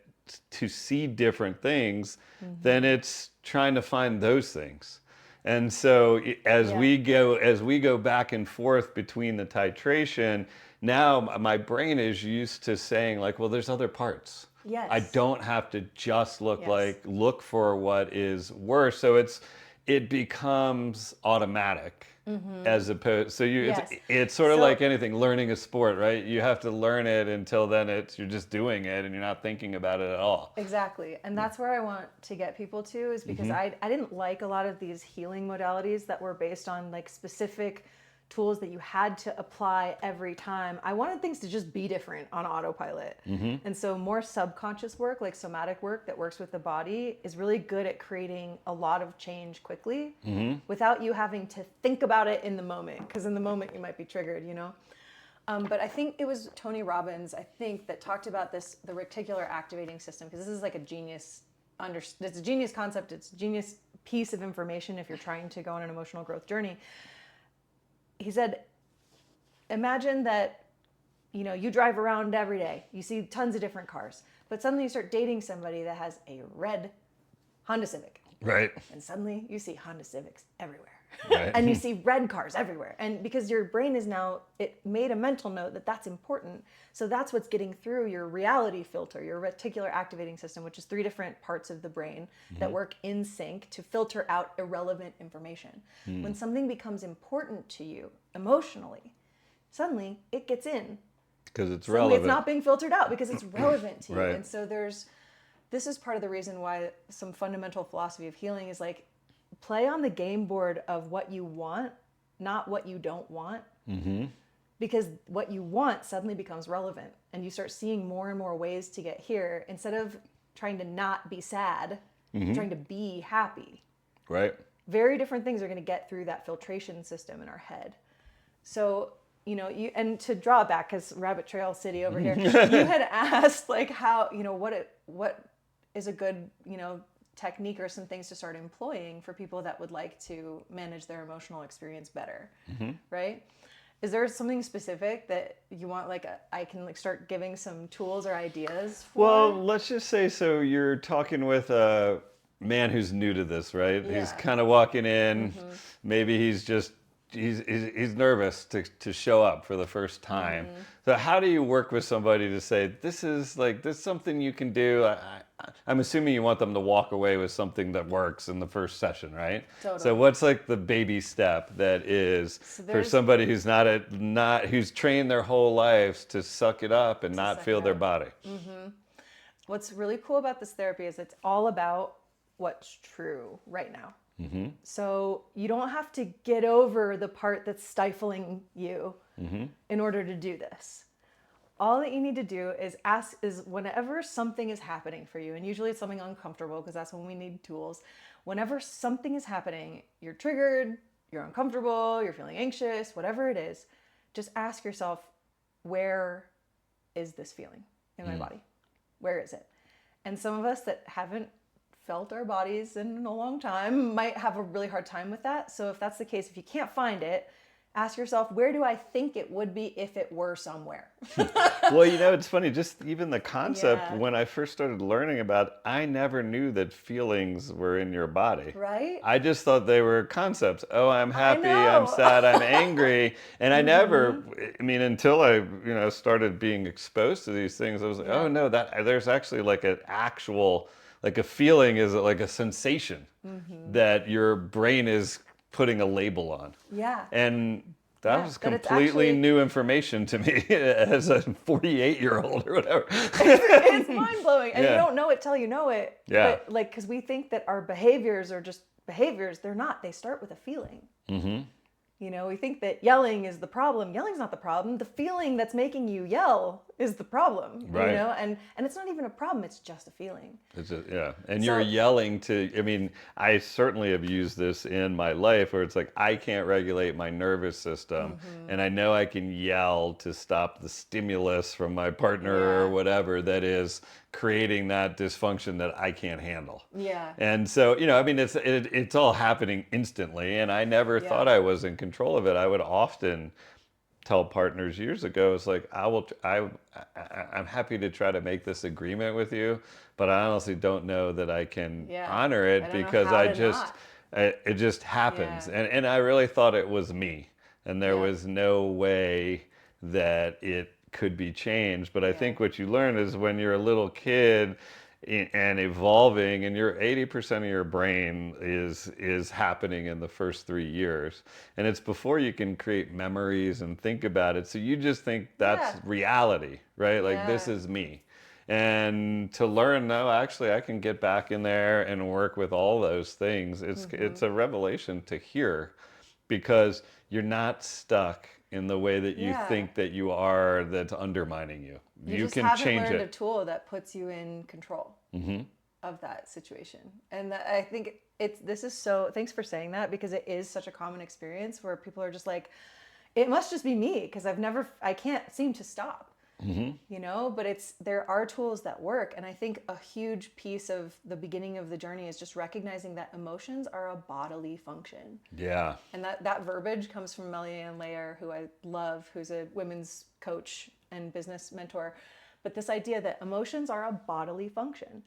to see different things, then it's trying to find those things. And so as we go back and forth between the titration, now my brain is used to saying like, well, there's other parts. Yes. I don't have to just look for what is worse. So it becomes automatic as opposed. So it's sort of like anything, learning a sport, right? You have to learn it until then you're just doing it and you're not thinking about it at all. Exactly. And that's where I want to get people to, is because I didn't like a lot of these healing modalities that were based on like specific tools that you had to apply every time. I wanted things to just be different on autopilot. And so more subconscious work, like somatic work that works with the body, is really good at creating a lot of change quickly without you having to think about it in the moment, because in the moment you might be triggered, But I think it was Tony Robbins, that talked about the reticular activating system, because this is like a genius it's a genius concept. It's a genius piece of information if you're trying to go on an emotional growth journey. He said, imagine that, you drive around every day. You see tons of different cars, but suddenly you start dating somebody that has a red Honda Civic. Right. And suddenly you see Honda Civics everywhere. Right. And you see red cars everywhere. And because your brain it made a mental note that that's important. So that's what's getting through your reality filter, your reticular activating system, which is 3 different parts of the brain that work in sync to filter out irrelevant information. When something becomes important to you emotionally, suddenly it gets in. Because it's suddenly relevant. It's not being filtered out because it's relevant to you. Right. And so this is part of the reason why some fundamental philosophy of healing is like, play on the game board of what you want, not what you don't want. Because what you want suddenly becomes relevant, and you start seeing more and more ways to get here instead of trying to not be sad, trying to be happy. Right. Very different things are going to get through that filtration system in our head. So, and to draw it back, because Rabbit Trail City over here, you had asked like how, what is a good, technique or some things to start employing for people that would like to manage their emotional experience better, right? Is there something specific that you want, I can start giving some tools or ideas for? Well, let's just say, so you're talking with a man who's new to this, right? Yeah. He's kind of walking in, maybe he's nervous to show up for the first time. So how do you work with somebody to say, this is something you can do? I'm assuming you want them to walk away with something that works in the first session, right? Totally. So what's the baby step that is for somebody who's who's trained their whole lives to suck it up and not feel their body? What's really cool about this therapy is it's all about what's true right now. So you don't have to get over the part that's stifling you in order to do this. All that you need to do is whenever something is happening for you, and usually it's something uncomfortable because that's when we need tools. Whenever something is happening, you're triggered, you're uncomfortable, you're feeling anxious, whatever it is, just ask yourself, where is this feeling in my body? Where is it? And some of us that haven't felt our bodies in a long time might have a really hard time with that. So if that's the case, if you can't find it, ask yourself, where do I think it would be if it were somewhere? Well, it's funny, just even the concept, when I first started learning about it, I never knew that feelings were in your body. Right? I just thought they were concepts. Oh, I'm happy, I'm sad, I'm angry. And I never, until I, started being exposed to these things, I was like, oh no, there's actually an actual, a feeling is a sensation that your brain is putting a label on. Yeah. And that was completely new information to me as a 48-year-old or whatever. It's mind-blowing. And you don't know it till you know it. Yeah. But because we think that our behaviors are just behaviors. They're not. They start with a feeling. We think that yelling is the problem. Yelling's not the problem. The feeling that's making you yell is the problem. Right. And it's not even a problem. It's just a feeling. And you're yelling to, I certainly have used this in my life where it's I can't regulate my nervous system. And I know I can yell to stop the stimulus from my partner or whatever that is creating that dysfunction that I can't handle. Yeah. And so, it's all happening instantly. And I never thought I was in control of it. I would often tell partners years ago, it's I'm happy to try to make this agreement with you, but I honestly don't know that I can honor it because it just happens. And I really thought it was me, and there was no way that it could be changed. But I think what you learn is when you're a little kid and evolving, and your 80% of your brain is happening in the first 3 years, and it's before you can create memories and think about it. So you just think that's reality, right? This is me. And to learn, no, actually I can get back in there and work with all those things. It's a revelation to hear, because you're not stuck in the way that you think that you are, that's undermining you. You can change it. You just haven't learned a tool that puts you in control of that situation. And I think this is so, thanks for saying that, because it is such a common experience where people are just like, it must just be me because I can't seem to stop. But there are tools that work. And I think a huge piece of the beginning of the journey is just recognizing that emotions are a bodily function. Yeah. And that verbiage comes from Mellyanne Layer, who I love, who's a women's coach and business mentor. But this idea that emotions are a bodily function.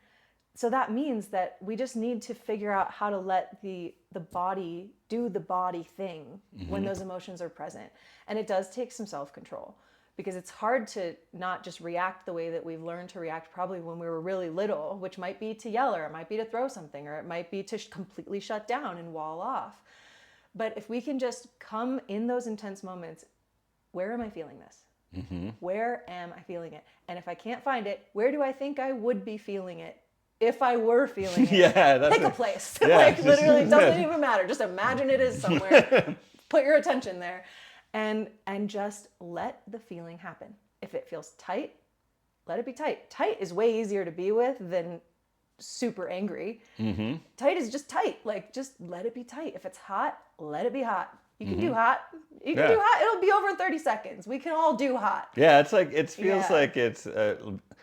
So that means that we just need to figure out how to let the body do the body thing when those emotions are present. And it does take some self-control, because it's hard to not just react the way that we've learned to react probably when we were really little, which might be to yell, or it might be to throw something, or it might be to completely shut down and wall off. But if we can just come in those intense moments, where am I feeling this? Where am I feeling it? And if I can't find it, where do I think I would be feeling it if I were feeling it? Pick a place. Literally, it doesn't even matter. Just imagine it is somewhere. Put your attention there. And just let the feeling happen. If it feels tight, let it be tight. Tight is way easier to be with than super angry. Tight is just tight. Just let it be tight. If it's hot, let it be hot. You can do hot. You can do hot. It'll be over in 30 seconds. We can all do hot. Yeah, it feels like it's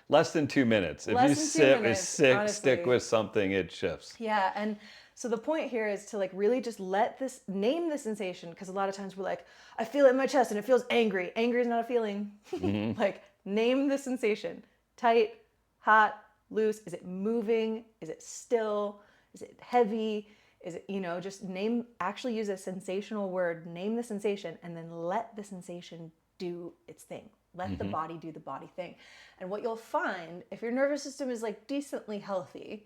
Less than 2 minutes. If Less you than 2 sit, minutes, stick honestly. with something, it shifts. Yeah, and so the point here is to like really just name the sensation, because a lot of times we're like, I feel it in my chest and it feels angry. Angry is not a feeling. Like, name the sensation. Tight, hot, loose. Is it moving? Is it still? Is it heavy? Is it, just actually use a sensational word, name the sensation, and then let the sensation do its thing. Let the body do the body thing. And what you'll find, if your nervous system is like decently healthy,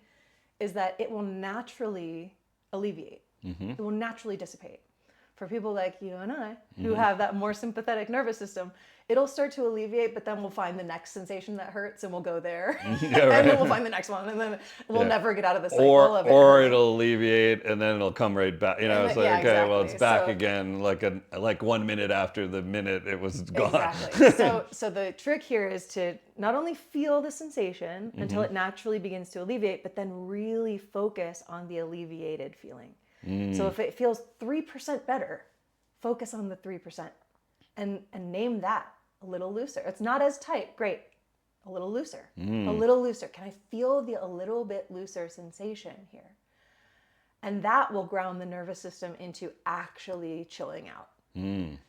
is that it will naturally alleviate. It will naturally dissipate. For people like you and I, who have that more sympathetic nervous system, it'll start to alleviate, but then we'll find the next sensation that hurts and we'll go there. Yeah, right. And then we'll find the next one, and then we'll never get out of the cycle of it. Or it'll alleviate and then it'll come right back. It's like, yeah, okay, well, it's back exactly. again, like 1 minute after the minute it was gone. Exactly. So the trick here is to not only feel the sensation until it naturally begins to alleviate, but then really focus on the alleviated feeling. So if it feels 3% better, focus on the 3% and name that a little looser. It's not as tight. Great. A little looser. A little looser. Can I feel a little bit looser sensation here? And that will ground the nervous system into actually chilling out.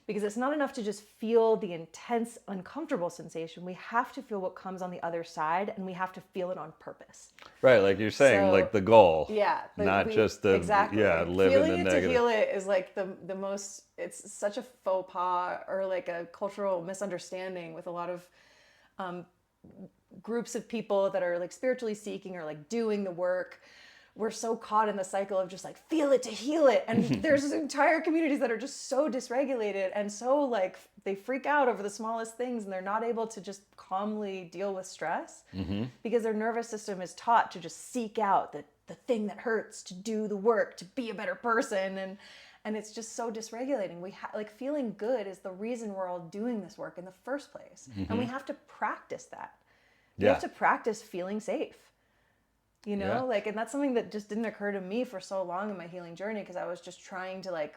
Because it's not enough to just feel the intense, uncomfortable sensation. We have to feel what comes on the other side, and we have to feel it on purpose. Right, like you're saying, So, like the goal. Yeah. Not just the, exactly. live Feeling in the it negative. to heal it is like the most, it's such a faux pas or like a cultural misunderstanding with a lot of groups of people that are like spiritually seeking or like doing the work. We're so caught in the cycle of just like feel it to heal it, and there's entire communities that are just so dysregulated and so like they freak out over the smallest things, and they're not able to just calmly deal with stress because their nervous system is taught to just seek out the thing that hurts, to do the work, to be a better person, and it's just so dysregulating. Like feeling good is the reason we're all doing this work in the first place, and we have to practice that. We have to practice feeling safe. Like, and that's something that just didn't occur to me for so long in my healing journey, because I was just trying to like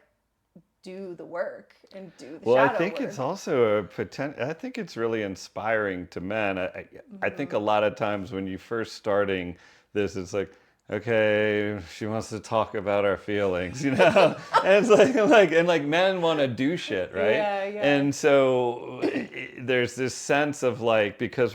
do the work and do the shadow I think work. it's also a potential. I think it's really inspiring to men. I think a lot of times when you first starting this, it's like, okay, she wants to talk about our feelings, and it's like men want to do shit, right? Yeah. And so there's this sense of like, because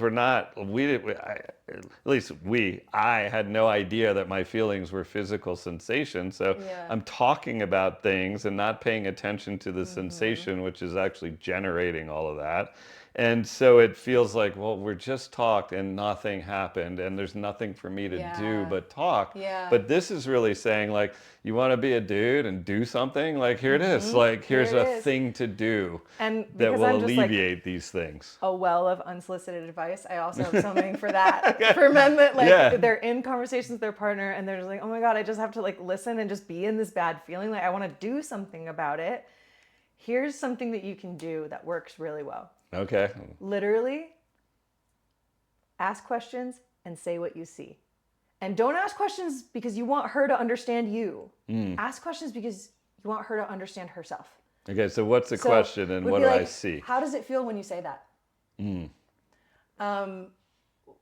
I had no idea that my feelings were physical sensations. So I'm talking about things and not paying attention to the sensation, which is actually generating all of that. And so it feels like, well, we're just talked and nothing happened, and there's nothing for me to do but talk. But this is really saying, like, you want to be a dude and do something? Like, here it is. Like, here's a thing to do that will alleviate these things. A well of unsolicited advice. I also have something for that. For men that they're in conversations with their partner and they're just like, oh my God, I just have to like listen and just be in this bad feeling. Like, I want to do something about it. Here's something that you can do that works really well. Okay. Literally, ask questions and say what you see. And don't ask questions because you want her to understand you. Ask questions because you want her to understand herself. Okay, so what's the question and what do I see? How does it feel when you say that?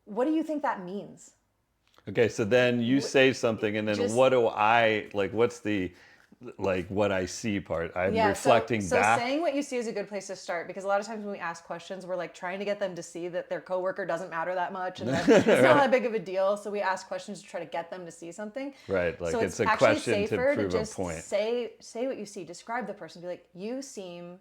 What do you think that means? Okay, so then you say something, and then what do I, like, what's the, like, what I see part? I'm reflecting back. So saying what you see is a good place to start, because a lot of times when we ask questions, we're like trying to get them to see that their coworker doesn't matter that much and that it's not that big of a deal. So we ask questions to try to get them to see something. Right, like so it's a question to prove just a point. Say what you see. Describe the person. Be like, you seem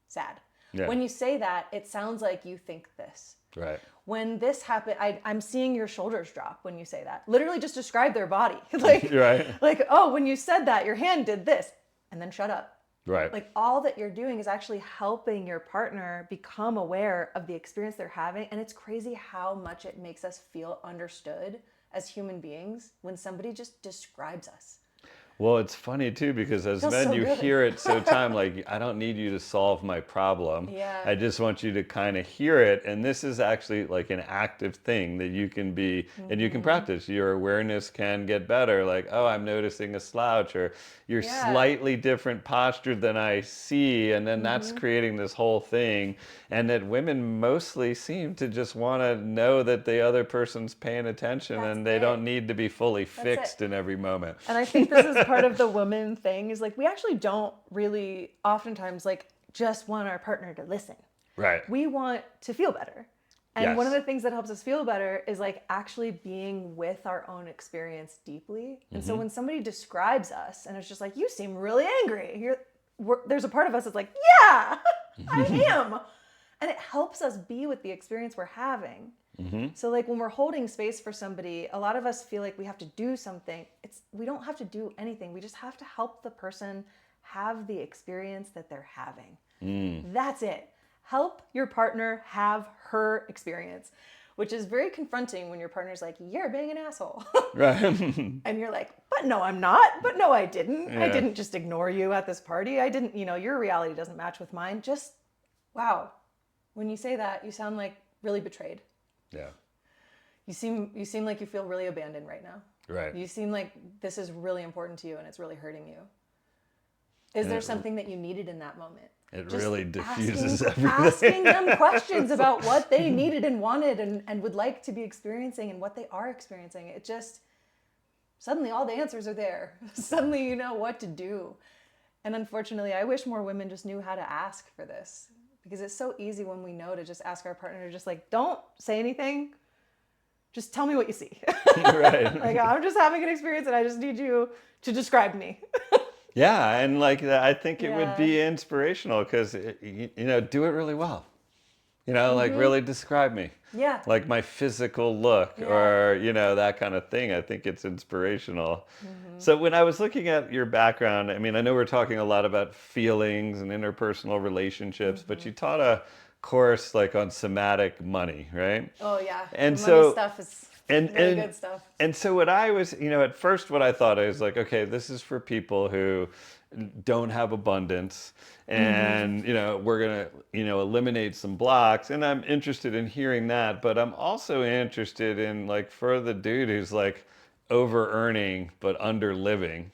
sad. Yeah. When you say that, it sounds like you think this. Right. When this happened, I'm seeing your shoulders drop when you say that. Literally just describe their body. Like, oh, when you said that, your hand did this, and then shut up. Right. Like, all that you're doing is actually helping your partner become aware of the experience they're having. And it's crazy how much it makes us feel understood as human beings when somebody just describes us. Well, it's funny too, because as Feels men, so you good. hear it so time, like, I don't need you to solve my problem. Yeah. I just want you to kind of hear it. And this is actually like an active thing that you can be, and you can practice. Your awareness can get better. Like, oh, I'm noticing a slouch, or you're Yeah. slightly different posture than I see. And then that's creating this whole thing. And that women mostly seem to just want to know that the other person's paying attention, That's and they it. don't need to be fully fixed it. in every moment. And I think this is part of the woman thing, is like, we actually don't really oftentimes like just want our partner to listen. Right. We want to feel better. And Yes. one of the things that helps us feel better is like actually being with our own experience deeply. And so when somebody describes us and it's just like, you seem really angry, there's a part of us that's like, yeah, I am. And it helps us be with the experience we're having. So like when we're holding space for somebody, a lot of us feel like we have to do something. We don't have to do anything. We just have to help the person have the experience that they're having. That's it. Help your partner have her experience, which is very confronting when your partner's like, you're being an asshole. Right. And you're like, but no, I'm not. But no, I didn't. I Yeah. didn't just ignore you at this party. I didn't, your reality doesn't match with mine. Just, wow. When you say that, you sound like really betrayed. Yeah. You seem like you feel really abandoned right now. Right. You seem like this is really important to you and it's really hurting you. Is And there something that you needed in that moment? It Just really diffuses asking everything. them questions about what they needed and wanted and would like to be experiencing and what they are experiencing. It just, suddenly all the answers are there. Suddenly you know what to do. And unfortunately, I wish more women just knew how to ask for this. Because it's so easy when we know to just ask our partner to just like, don't say anything. Just tell me what you see. Right. Like, I'm just having an experience and I just need you to describe me. Yeah, and like I think it would Yeah. be inspirational, because do it really well. Like really describe me. Yeah. Like my physical look, Yeah. or that kind of thing. I think it's inspirational. So when I was looking at your background, I mean, I know we're talking a lot about feelings and interpersonal relationships, but you taught a course like on somatic money, right? Oh yeah. And The so- money stuff is really good stuff. And so what I was, at first what I thought is like, okay, this is for people who don't have abundance, and we're going to eliminate some blocks, and I'm interested in hearing that, but I'm also interested in like, for the dude who's like over earning but under living,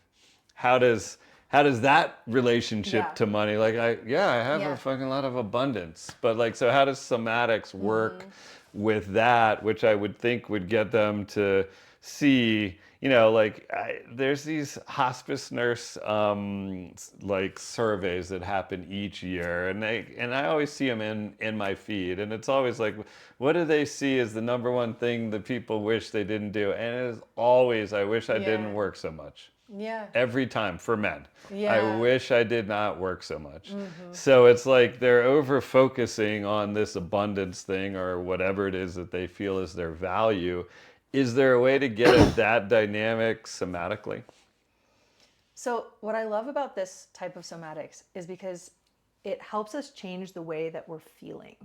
how does that relationship Yeah. to money, like I have Yeah. a fucking lot of abundance, but like, so how does somatics work with that, which I would think would get them to see, there's these hospice nurse like surveys that happen each year, and I always see them in my feed, and it's always like, what do they see as the number one thing that people wish they didn't do? And it is always, I wish I didn't work so much. Yeah. Every time, for men. Yeah. I wish I did not work so much. So it's like they're over focusing on this abundance thing, or whatever it is that they feel is their value. Is there a way to get at that dynamic somatically? So what I love about this type of somatics is because it helps us change the way that we're feeling.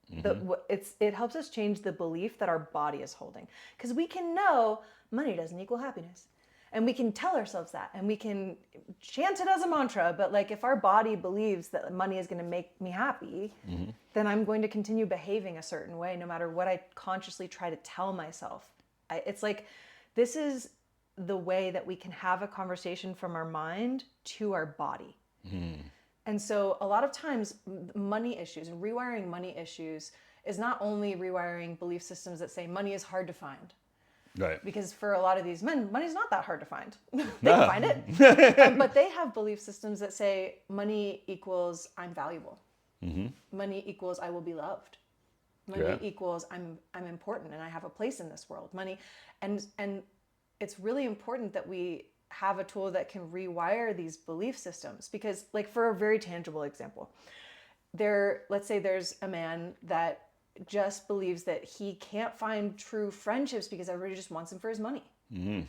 It helps us change the belief that our body is holding. Because we can know money doesn't equal happiness. And we can tell ourselves that, and we can chant it as a mantra, but like, if our body believes that money is going to make me happy, then I'm going to continue behaving a certain way no matter what I consciously try to tell myself. It's like, this is the way that we can have a conversation from our mind to our body. And so a lot of times money issues and rewiring money issues is not only rewiring belief systems that say money is hard to find. Right. Because for a lot of these men, money's not that hard to find. They can find it. But they have belief systems that say money equals I'm valuable. Money equals I will be loved. Money equals I'm important and I have a place in this world. Money, and it's really important that we have a tool that can rewire these belief systems, because like, for a very tangible example, let's say there's a man that just believes that he can't find true friendships because everybody just wants him for his money. And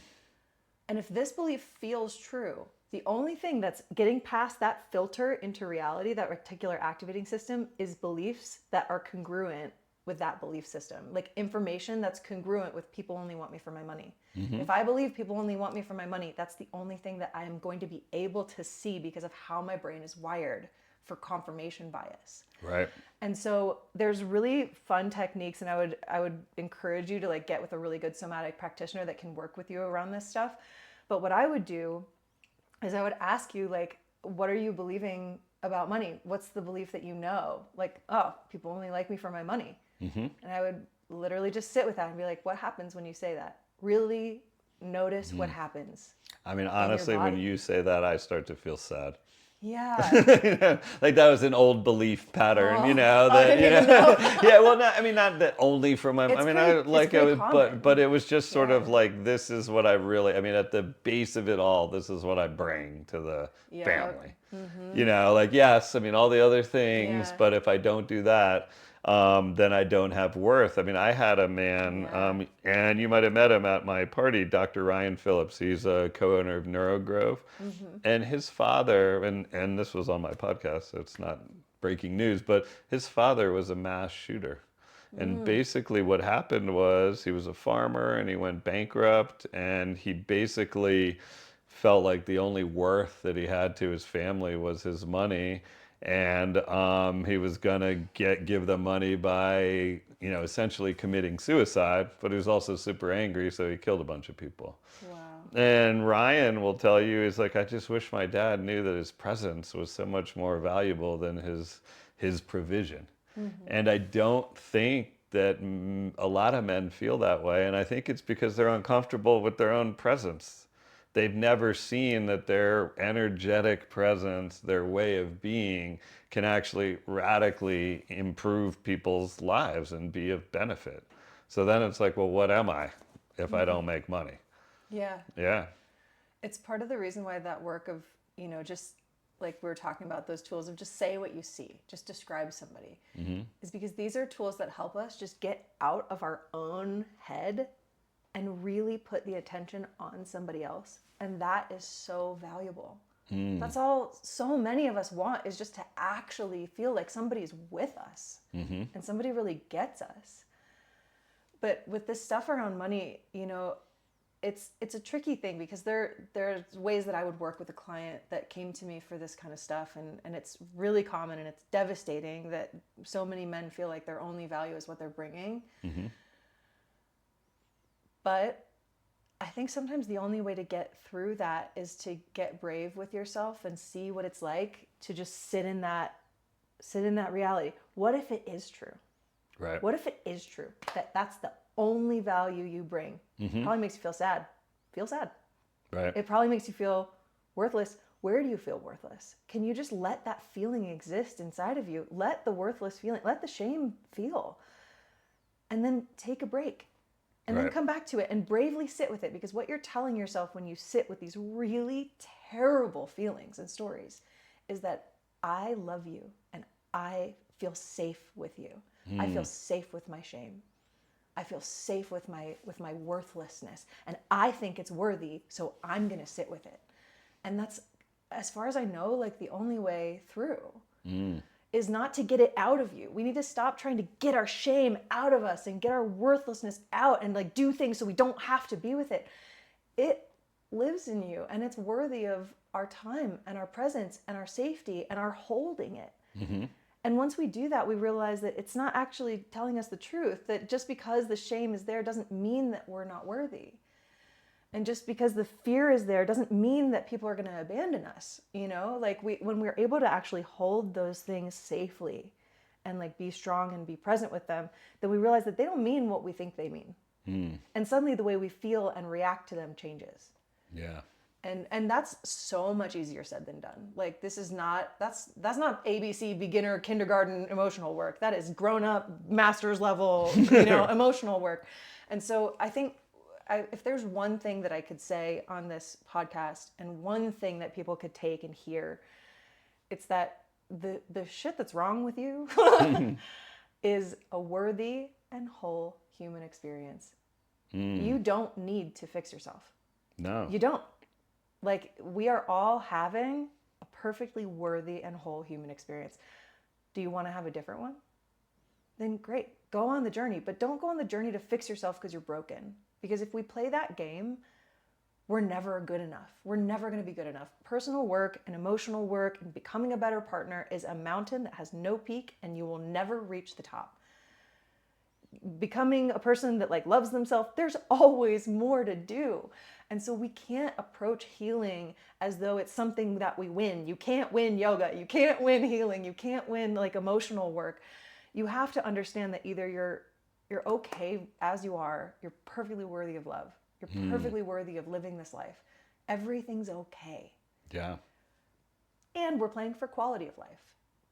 if this belief feels true, the only thing that's getting past that filter into reality, that reticular activating system, is beliefs that are congruent with that belief system. Like information that's congruent with people only want me for my money. If I believe people only want me for my money, that's the only thing that I am going to be able to see because of how my brain is wired for confirmation bias. Right. And so there's really fun techniques, and I would encourage you to like get with a really good somatic practitioner that can work with you around this stuff. But what I would do is I would ask you, like, what are you believing about money? What's the belief that you know? Like, oh, people only like me for my money. And I would literally just sit with that and be like, what happens when you say that? Really notice what happens. I mean, honestly, when you say that, I start to feel sad. Yeah. Like that was an old belief pattern, Oh, that, I didn't even know. yeah, well, not that only for my, It's I mean, pretty common. but it was just sort of Yeah. like, this is what I really, I mean, at the base of it all, this is what I bring to the Yep. family. Like, yes, I mean, all the other things, Yeah. but if I don't do that, then I don't have worth. I mean, I had a man, and you might have met him at my party, Dr. Ryan Phillips. He's a co-owner of Neuro, and his father, and this was on my podcast, so it's not breaking news, but his father was a mass shooter. And basically what happened was he was a farmer and he went bankrupt, and he basically felt like the only worth that he had to his family was his money. And he was gonna give them money by, essentially committing suicide, but he was also super angry, so he killed a bunch of people. Wow. And Ryan will tell you, he's like, I just wish my dad knew that his presence was so much more valuable than his provision. And I don't think that a lot of men feel that way, and I think it's because they're uncomfortable with their own presence. They've never seen that their energetic presence, their way of being, can actually radically improve people's lives and be of benefit. So then it's like, well, what am I if I don't make money? Yeah. Yeah. It's part of the reason why that work of, just like we were talking about, those tools of just say what you see, just describe somebody, is because these are tools that help us just get out of our own head and really put the attention on somebody else. And that is so valuable. That's all so many of us want, is just to actually feel like somebody's with us and somebody really gets us. But with this stuff around money, it's a tricky thing, because there's ways that I would work with a client that came to me for this kind of stuff, and it's really common, and it's devastating that so many men feel like their only value is what they're bringing. But I think sometimes the only way to get through that is to get brave with yourself and see what it's like to just sit in that reality. What if it is true? Right. What if it is true that that's the only value you bring? Probably makes you feel sad. Feel sad. Right. It probably makes you feel worthless. Where do you feel worthless? Can you just let that feeling exist inside of you? Let the worthless feeling, let the shame feel. And then take a break. And then come back to it and bravely sit with it. Because what you're telling yourself when you sit with these really terrible feelings and stories is that I love you and I feel safe with you. I feel safe with my shame. I feel safe with my worthlessness. And I think it's worthy, so I'm going to sit with it. And that's, as far as I know, like the only way through. Is not to get it out of you. We need to stop trying to get our shame out of us and get our worthlessness out and like do things so we don't have to be with it. It lives in you, and it's worthy of our time and our presence and our safety and our holding it. And once we do that, we realize that it's not actually telling us the truth, that just because the shame is there doesn't mean that we're not worthy. And just because the fear is there doesn't mean that people are going to abandon us. Like when we're able to actually hold those things safely and like be strong and be present with them, then we realize that they don't mean what we think they mean. And suddenly the way we feel and react to them changes. Yeah. And that's so much easier said than done. Like that's not ABC beginner kindergarten emotional work. That is grown up master's level, emotional work. And so I think if there's one thing that I could say on this podcast and one thing that people could take and hear, it's that the shit that's wrong with you is a worthy and whole human experience. You don't need to fix yourself. No. You don't. Like, we are all having a perfectly worthy and whole human experience. Do you want to have a different one? then great, go on the journey. But don't go on the journey to fix yourself because you're broken. Because if we play that game, we're never good enough. We're never going to be good enough. Personal work and emotional work and becoming a better partner is a mountain that has no peak, and you will never reach the top. Becoming a person that like loves themselves, there's always more to do. And so we can't approach healing as though it's something that we win. You can't win yoga. You can't win healing. You can't win like emotional work. You have to understand that either you're okay as you are, you're perfectly worthy of love. You're perfectly worthy of living this life. Everything's okay. Yeah. And we're playing for quality of life.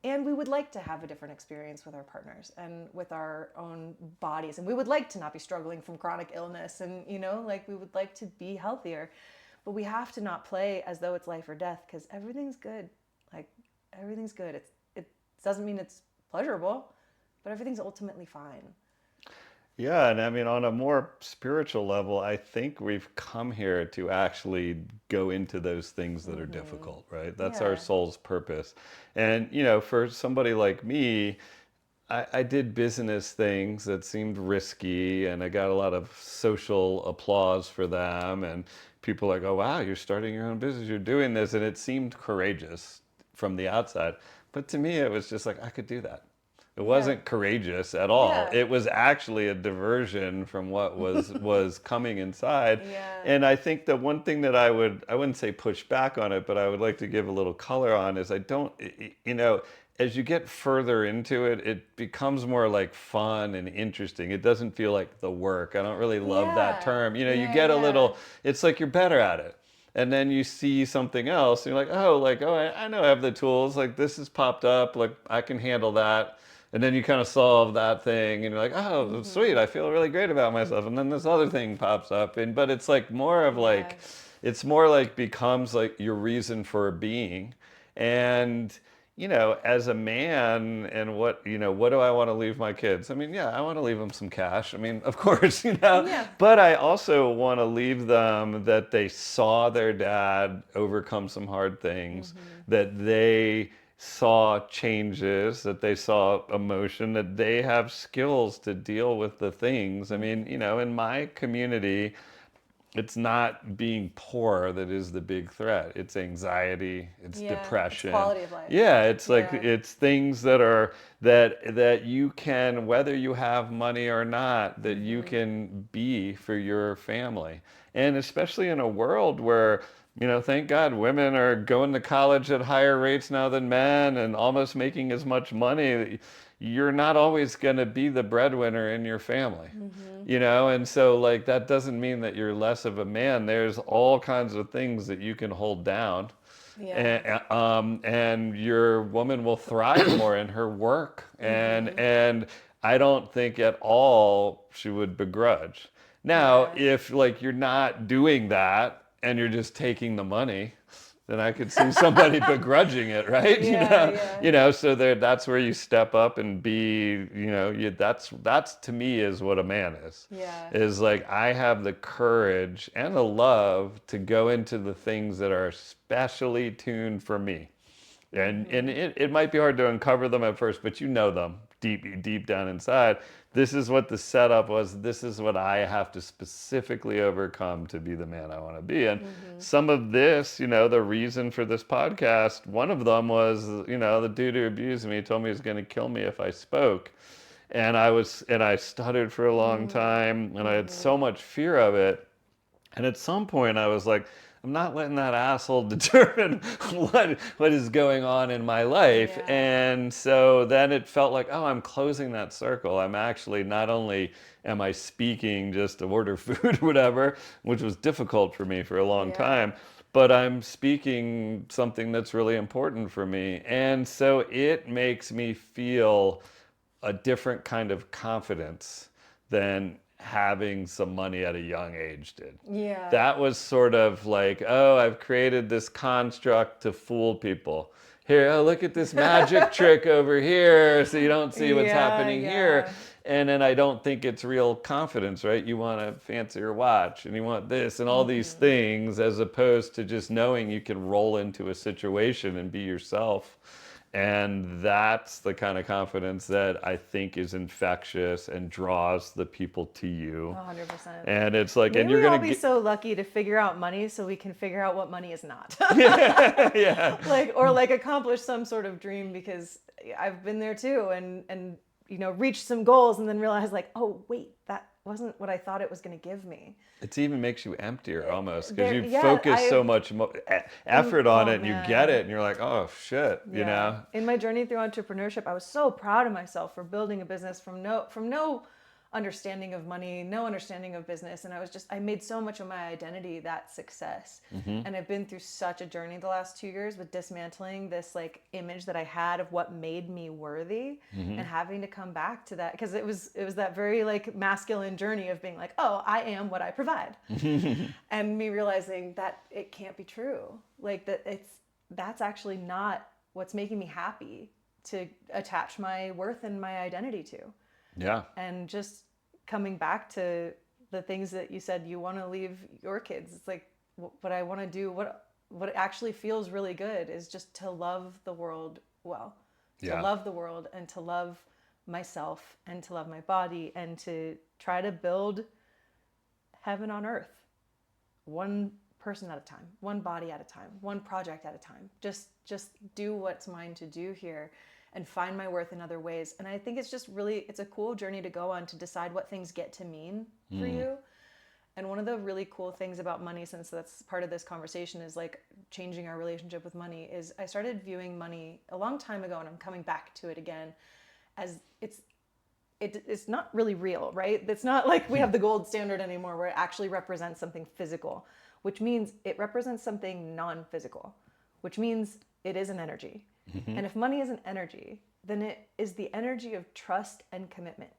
And we would like to have a different experience with our partners and with our own bodies. And we would like to not be struggling from chronic illness. And, you know, like we would like to be healthier. But we have to not play as though it's life or death, because everything's good. Like, everything's good. It doesn't mean it's pleasurable, but everything's ultimately fine. Yeah, and I mean, on a more spiritual level, I think we've come here to actually go into those things that are difficult, right? That's our Yeah. soul's purpose. And, you know, for somebody like me, I did business things that seemed risky, and I got a lot of social applause for them. And people like, oh, wow, you're starting your own business, you're doing this. And it seemed courageous from the outside. But to me, it was just like, I could do that. It wasn't courageous at all. Yeah. It was actually a diversion from what was coming inside. Yeah. And I think the one thing that I wouldn't say push back on it, but I would like to give a little color on is you know, as you get further into it, it becomes more like fun and interesting. It doesn't feel like the work. I don't really love that term. You know, you get a little, it's like you're better at it. And then you see something else and you're like, oh, I know I have the tools. Like this has popped up. Like I can handle that. And then you kind of solve that thing and you're like, oh, sweet, I feel really great about myself. And then this other thing pops up. But it's like more of like, it's more like becomes like your reason for being. And, you know, as a man and what do I want to leave my kids? I mean, yeah, I want to leave them some cash. I mean, of course, you know, but I also want to leave them that they saw their dad overcome some hard things, that they saw changes, that they saw emotion, that they have skills to deal with the things. I mean, you know, in my community, it's not being poor that is the big threat. It's anxiety, it's depression. It's quality of life. Yeah, it's like it's things that are that you can, whether you have money or not, that you can be for your family. And especially in a world where, you know, thank God women are going to college at higher rates now than men and almost making as much money. You're not always going to be the breadwinner in your family, you know? And so like, that doesn't mean that you're less of a man. There's all kinds of things that you can hold down. And your woman will thrive more in her work. And I don't think at all she would begrudge. Now, if like you're not doing that and you're just taking the money, then I could see somebody begrudging it, right? You know, so that's where you step up and be, you know, that's to me is what a man is. Is like, I have the courage and the love to go into the things that are specially tuned for me. And it might be hard to uncover them at first, but you know them deep down inside. This is what the setup was. This is what I have to specifically overcome to be the man I want to be. And some of this, you know, the reason for this podcast, one of them was, you know, the dude who abused me told me he was going to kill me if I spoke. And I stuttered for a long time, and I had so much fear of it. And at some point I was like, I'm not letting that asshole determine what is going on in my life. And so then it felt like, oh, I'm closing that circle. I'm actually, not only am I speaking just to order food or whatever, which was difficult for me for a long time, but I'm speaking something that's really important for me. And so it makes me feel a different kind of confidence than having some money at a young age did. That was sort of like, oh, I've created this construct to fool people. Here, oh, look at this magic trick over here, so you don't see what's happening here. And then I don't think it's real confidence, right? You want a fancier watch and you want this and all these things, as opposed to just knowing you can roll into a situation and be yourself And that's the kind of confidence that I think is infectious and draws the people to you. 100%. And it's like, Maybe and you're we all going be to get, so lucky to figure out money so we can figure out what money is not. yeah. Or accomplish some sort of dream, because I've been there too, and reached some goals and then realized oh wait, that wasn't what I thought it was going to give me. It even makes you emptier almost, because There- you yeah, focus so I- much effort on Oh, it and you man. get it and you're like, oh shit, you know? In my journey through entrepreneurship, I was so proud of myself for building a business from no understanding of money, no understanding of business, and I made so much of my identity that success. And I've been through such a journey the last 2 years with dismantling this image that I had of what made me worthy, and having to come back to that, because it was that very masculine journey of being oh, I am what I provide. And me realizing that it can't be true, that's actually not what's making me happy to attach my worth and my identity to. Yeah. And just coming back to the things that you said you want to leave your kids, it's what I want to do, what actually feels really good is just to love the world well. Yeah. To love the world and to love myself and to love my body and to try to build heaven on earth, one person at a time, one body at a time, one project at a time. Just do what's mine to do here and find my worth in other ways. And I think it's a cool journey to go on to decide what things get to mean for you. And one of the really cool things about money, since that's part of this conversation, is changing our relationship with money, is I started viewing money a long time ago, and I'm coming back to it again, as it's not really real, right? It's not like we have the gold standard anymore where it actually represents something physical, which means it represents something non-physical, which means it is an energy. And if money is an energy, then it is the energy of trust and commitment.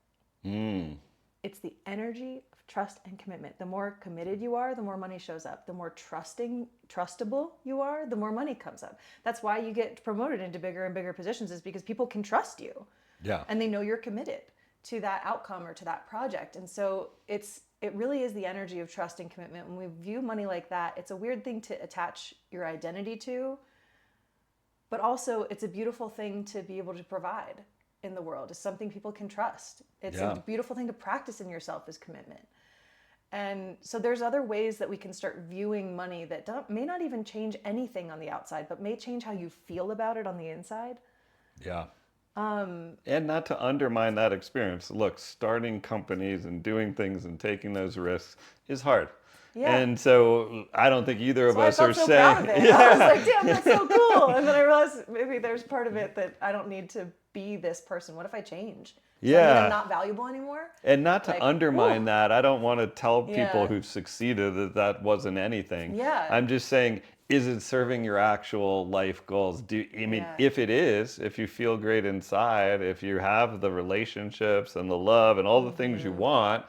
It's the energy of trust and commitment. The more committed you are, the more money shows up. The more trustable you are, the more money comes up. That's why you get promoted into bigger and bigger positions, is because people can trust you. Yeah. And they know you're committed to that outcome or to that project. And so it really is the energy of trust and commitment. When we view money like that, it's a weird thing to attach your identity to, but also it's a beautiful thing to be able to provide in the world. It's something people can trust. It's a beautiful thing to practice in yourself, is commitment. And so there's other ways that we can start viewing money that may not even change anything on the outside, but may change how you feel about it on the inside. Yeah. And not to undermine that experience. Look, starting companies and doing things and taking those risks is hard. Yeah. And so I don't think either of us are saying. Proud of it. Yeah. I was like, damn, that's so cool. And then I realized maybe there's part of it that I don't need to be this person. What if I change? Does that mean I'm not valuable anymore? And not to undermine that. I don't want to tell people who've succeeded that wasn't anything. Yeah. I'm just saying, is it serving your actual life goals? If it is, if you feel great inside, if you have the relationships and the love and all the things you want,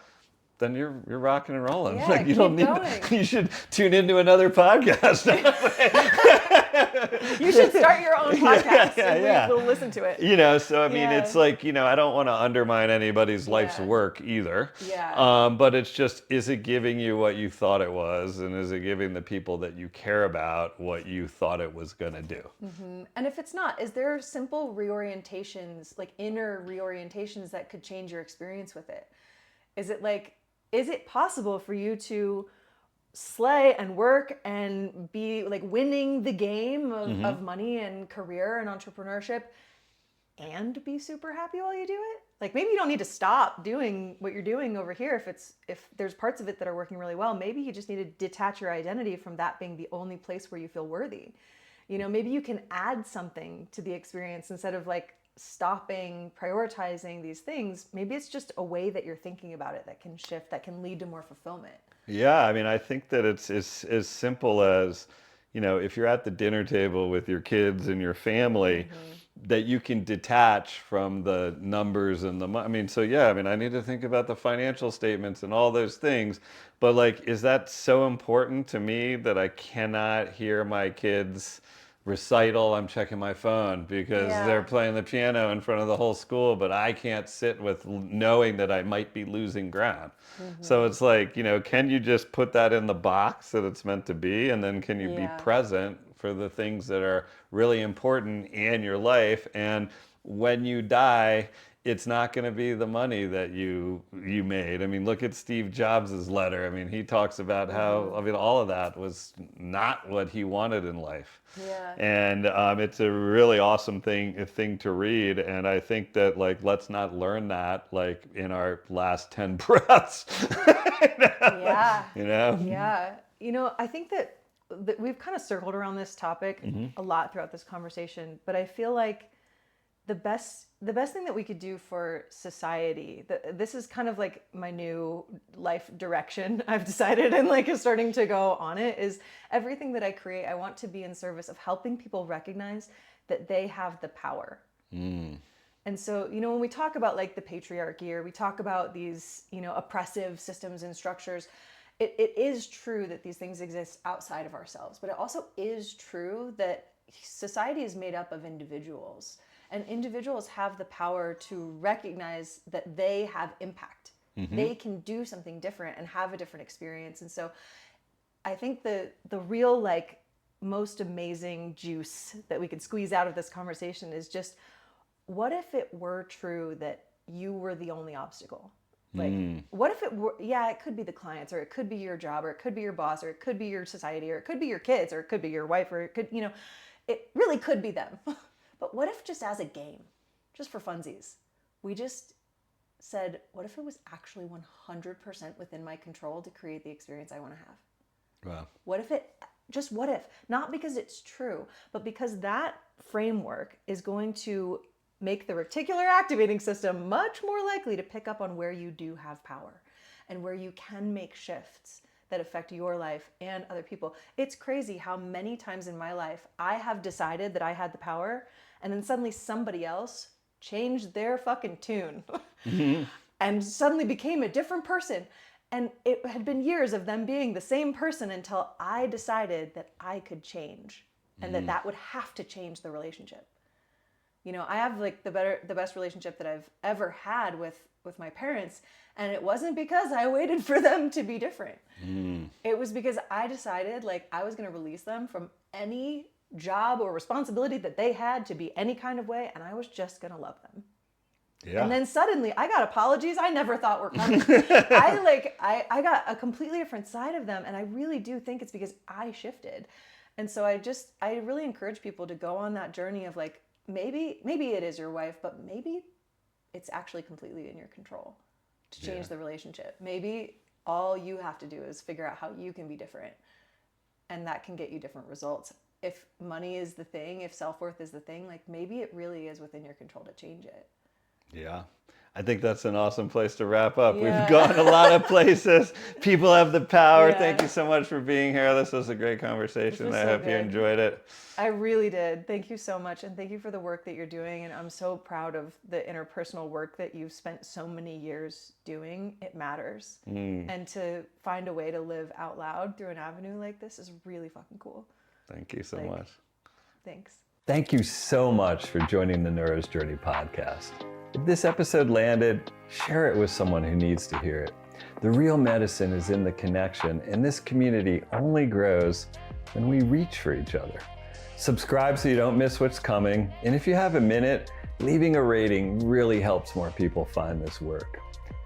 then you're rocking and rolling. Yeah, you don't need. You should tune into another podcast. You should start your own podcast. And we'll listen to it. So I mean, it's I don't want to undermine anybody's life's work either. Yeah. But it's just, is it giving you what you thought it was, and is it giving the people that you care about what you thought it was going to do? Mm-hmm. And if it's not, is there simple reorientations, inner reorientations that could change your experience with it? Is it possible for you to slay and work and be winning the game of money and career and entrepreneurship and be super happy while you do it? Maybe you don't need to stop doing what you're doing over here if there's parts of it that are working really well. Maybe you just need to detach your identity from that being the only place where you feel worthy. Maybe you can add something to the experience instead of stopping prioritizing these things. Maybe it's just a way that you're thinking about it that can shift, that can lead to more fulfillment. Yeah, I mean, I think that it's as simple as, if you're at the dinner table with your kids and your family, that you can detach from the numbers and the money. I need to think about the financial statements and all those things, but is that so important to me that I cannot hear my kids recital? I'm checking my phone because they're playing the piano in front of the whole school, but I can't sit with knowing that I might be losing ground. So it's can you just put that in the box that it's meant to be, and then can you be present for the things that are really important in your life. And when you die, it's not going to be the money that you made. I mean, look at Steve Jobs' letter. I mean, he talks about how, I mean, all of that was not what he wanted in life. Yeah. And it's a really awesome thing to read. And I think that, like, let's not learn that, like, in our last 10 breaths. Yeah. You know? Yeah. You know, I think that we've kind of circled around this topic a lot throughout this conversation, but I feel like the best thing that we could do for society, this is kind of like my new life direction I've decided, and like is starting to go on it, is everything that I create, I want to be in service of helping people recognize that they have the power. And so, you know, when we talk about like the patriarchy, or we talk about these, you know, oppressive systems and structures, it is true that these things exist outside of ourselves, but it also is true that society is made up of individuals. And individuals have the power to recognize that they have impact. They can do something different and have a different experience. And so I think the real, like, most amazing juice that we could squeeze out of this conversation is just, what if it were true that you were the only obstacle? Like, what if it were, yeah, it could be the clients, or it could be your job, or it could be your boss, or it could be your society, or it could be your kids, or it could be your wife, or it could, you know, it really could be them. But what if, just as a game, just for funsies, we just said, what if it was actually 100% within my control to create the experience I want to have? Wow. What if what if? Not because it's true, but because that framework is going to make the reticular activating system much more likely to pick up on where you do have power and where you can make shifts that affect your life and other people. It's crazy how many times in my life I have decided that I had the power, and then suddenly somebody else changed their fucking tune and suddenly became a different person. And it had been years of them being the same person until I decided that I could change, and that would have to change the relationship. You know, I have like the best relationship that I've ever had with my parents. And it wasn't because I waited for them to be different. It was because I decided, like, I was going to release them from any job or responsibility that they had to be any kind of way. And I was just going to love them. Yeah. And then suddenly I got apologies I never thought were coming. I got a completely different side of them. And I really do think it's because I shifted. And so I really encourage people to go on that journey of, like, maybe it is your wife, but maybe it's actually completely in your control to change the relationship. Maybe all you have to do is figure out how you can be different, and that can get you different results. If money is the thing, if self-worth is the thing, like, maybe it really is within your control to change it. Yeah. I think that's an awesome place to wrap up. Yeah. We've gone a lot of places. People have the power. Yeah. Thank you so much for being here. This was a great conversation. I hope you enjoyed it. I really did. Thank you so much. And thank you for the work that you're doing. And I'm so proud of the interpersonal work that you've spent so many years doing. It matters. And to find a way to live out loud through an avenue like this is really fucking cool. Thank you so much. Thanks. Thank you so much for joining the Neuro's Journey podcast. If this episode landed, share it with someone who needs to hear it. The real medicine is in the connection, and this community only grows when we reach for each other. Subscribe so you don't miss what's coming, and if you have a minute, leaving a rating really helps more people find this work.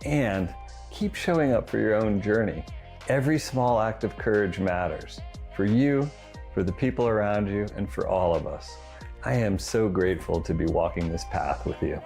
And keep showing up for your own journey. Every small act of courage matters, for you, for the people around you, and for all of us. I am so grateful to be walking this path with you.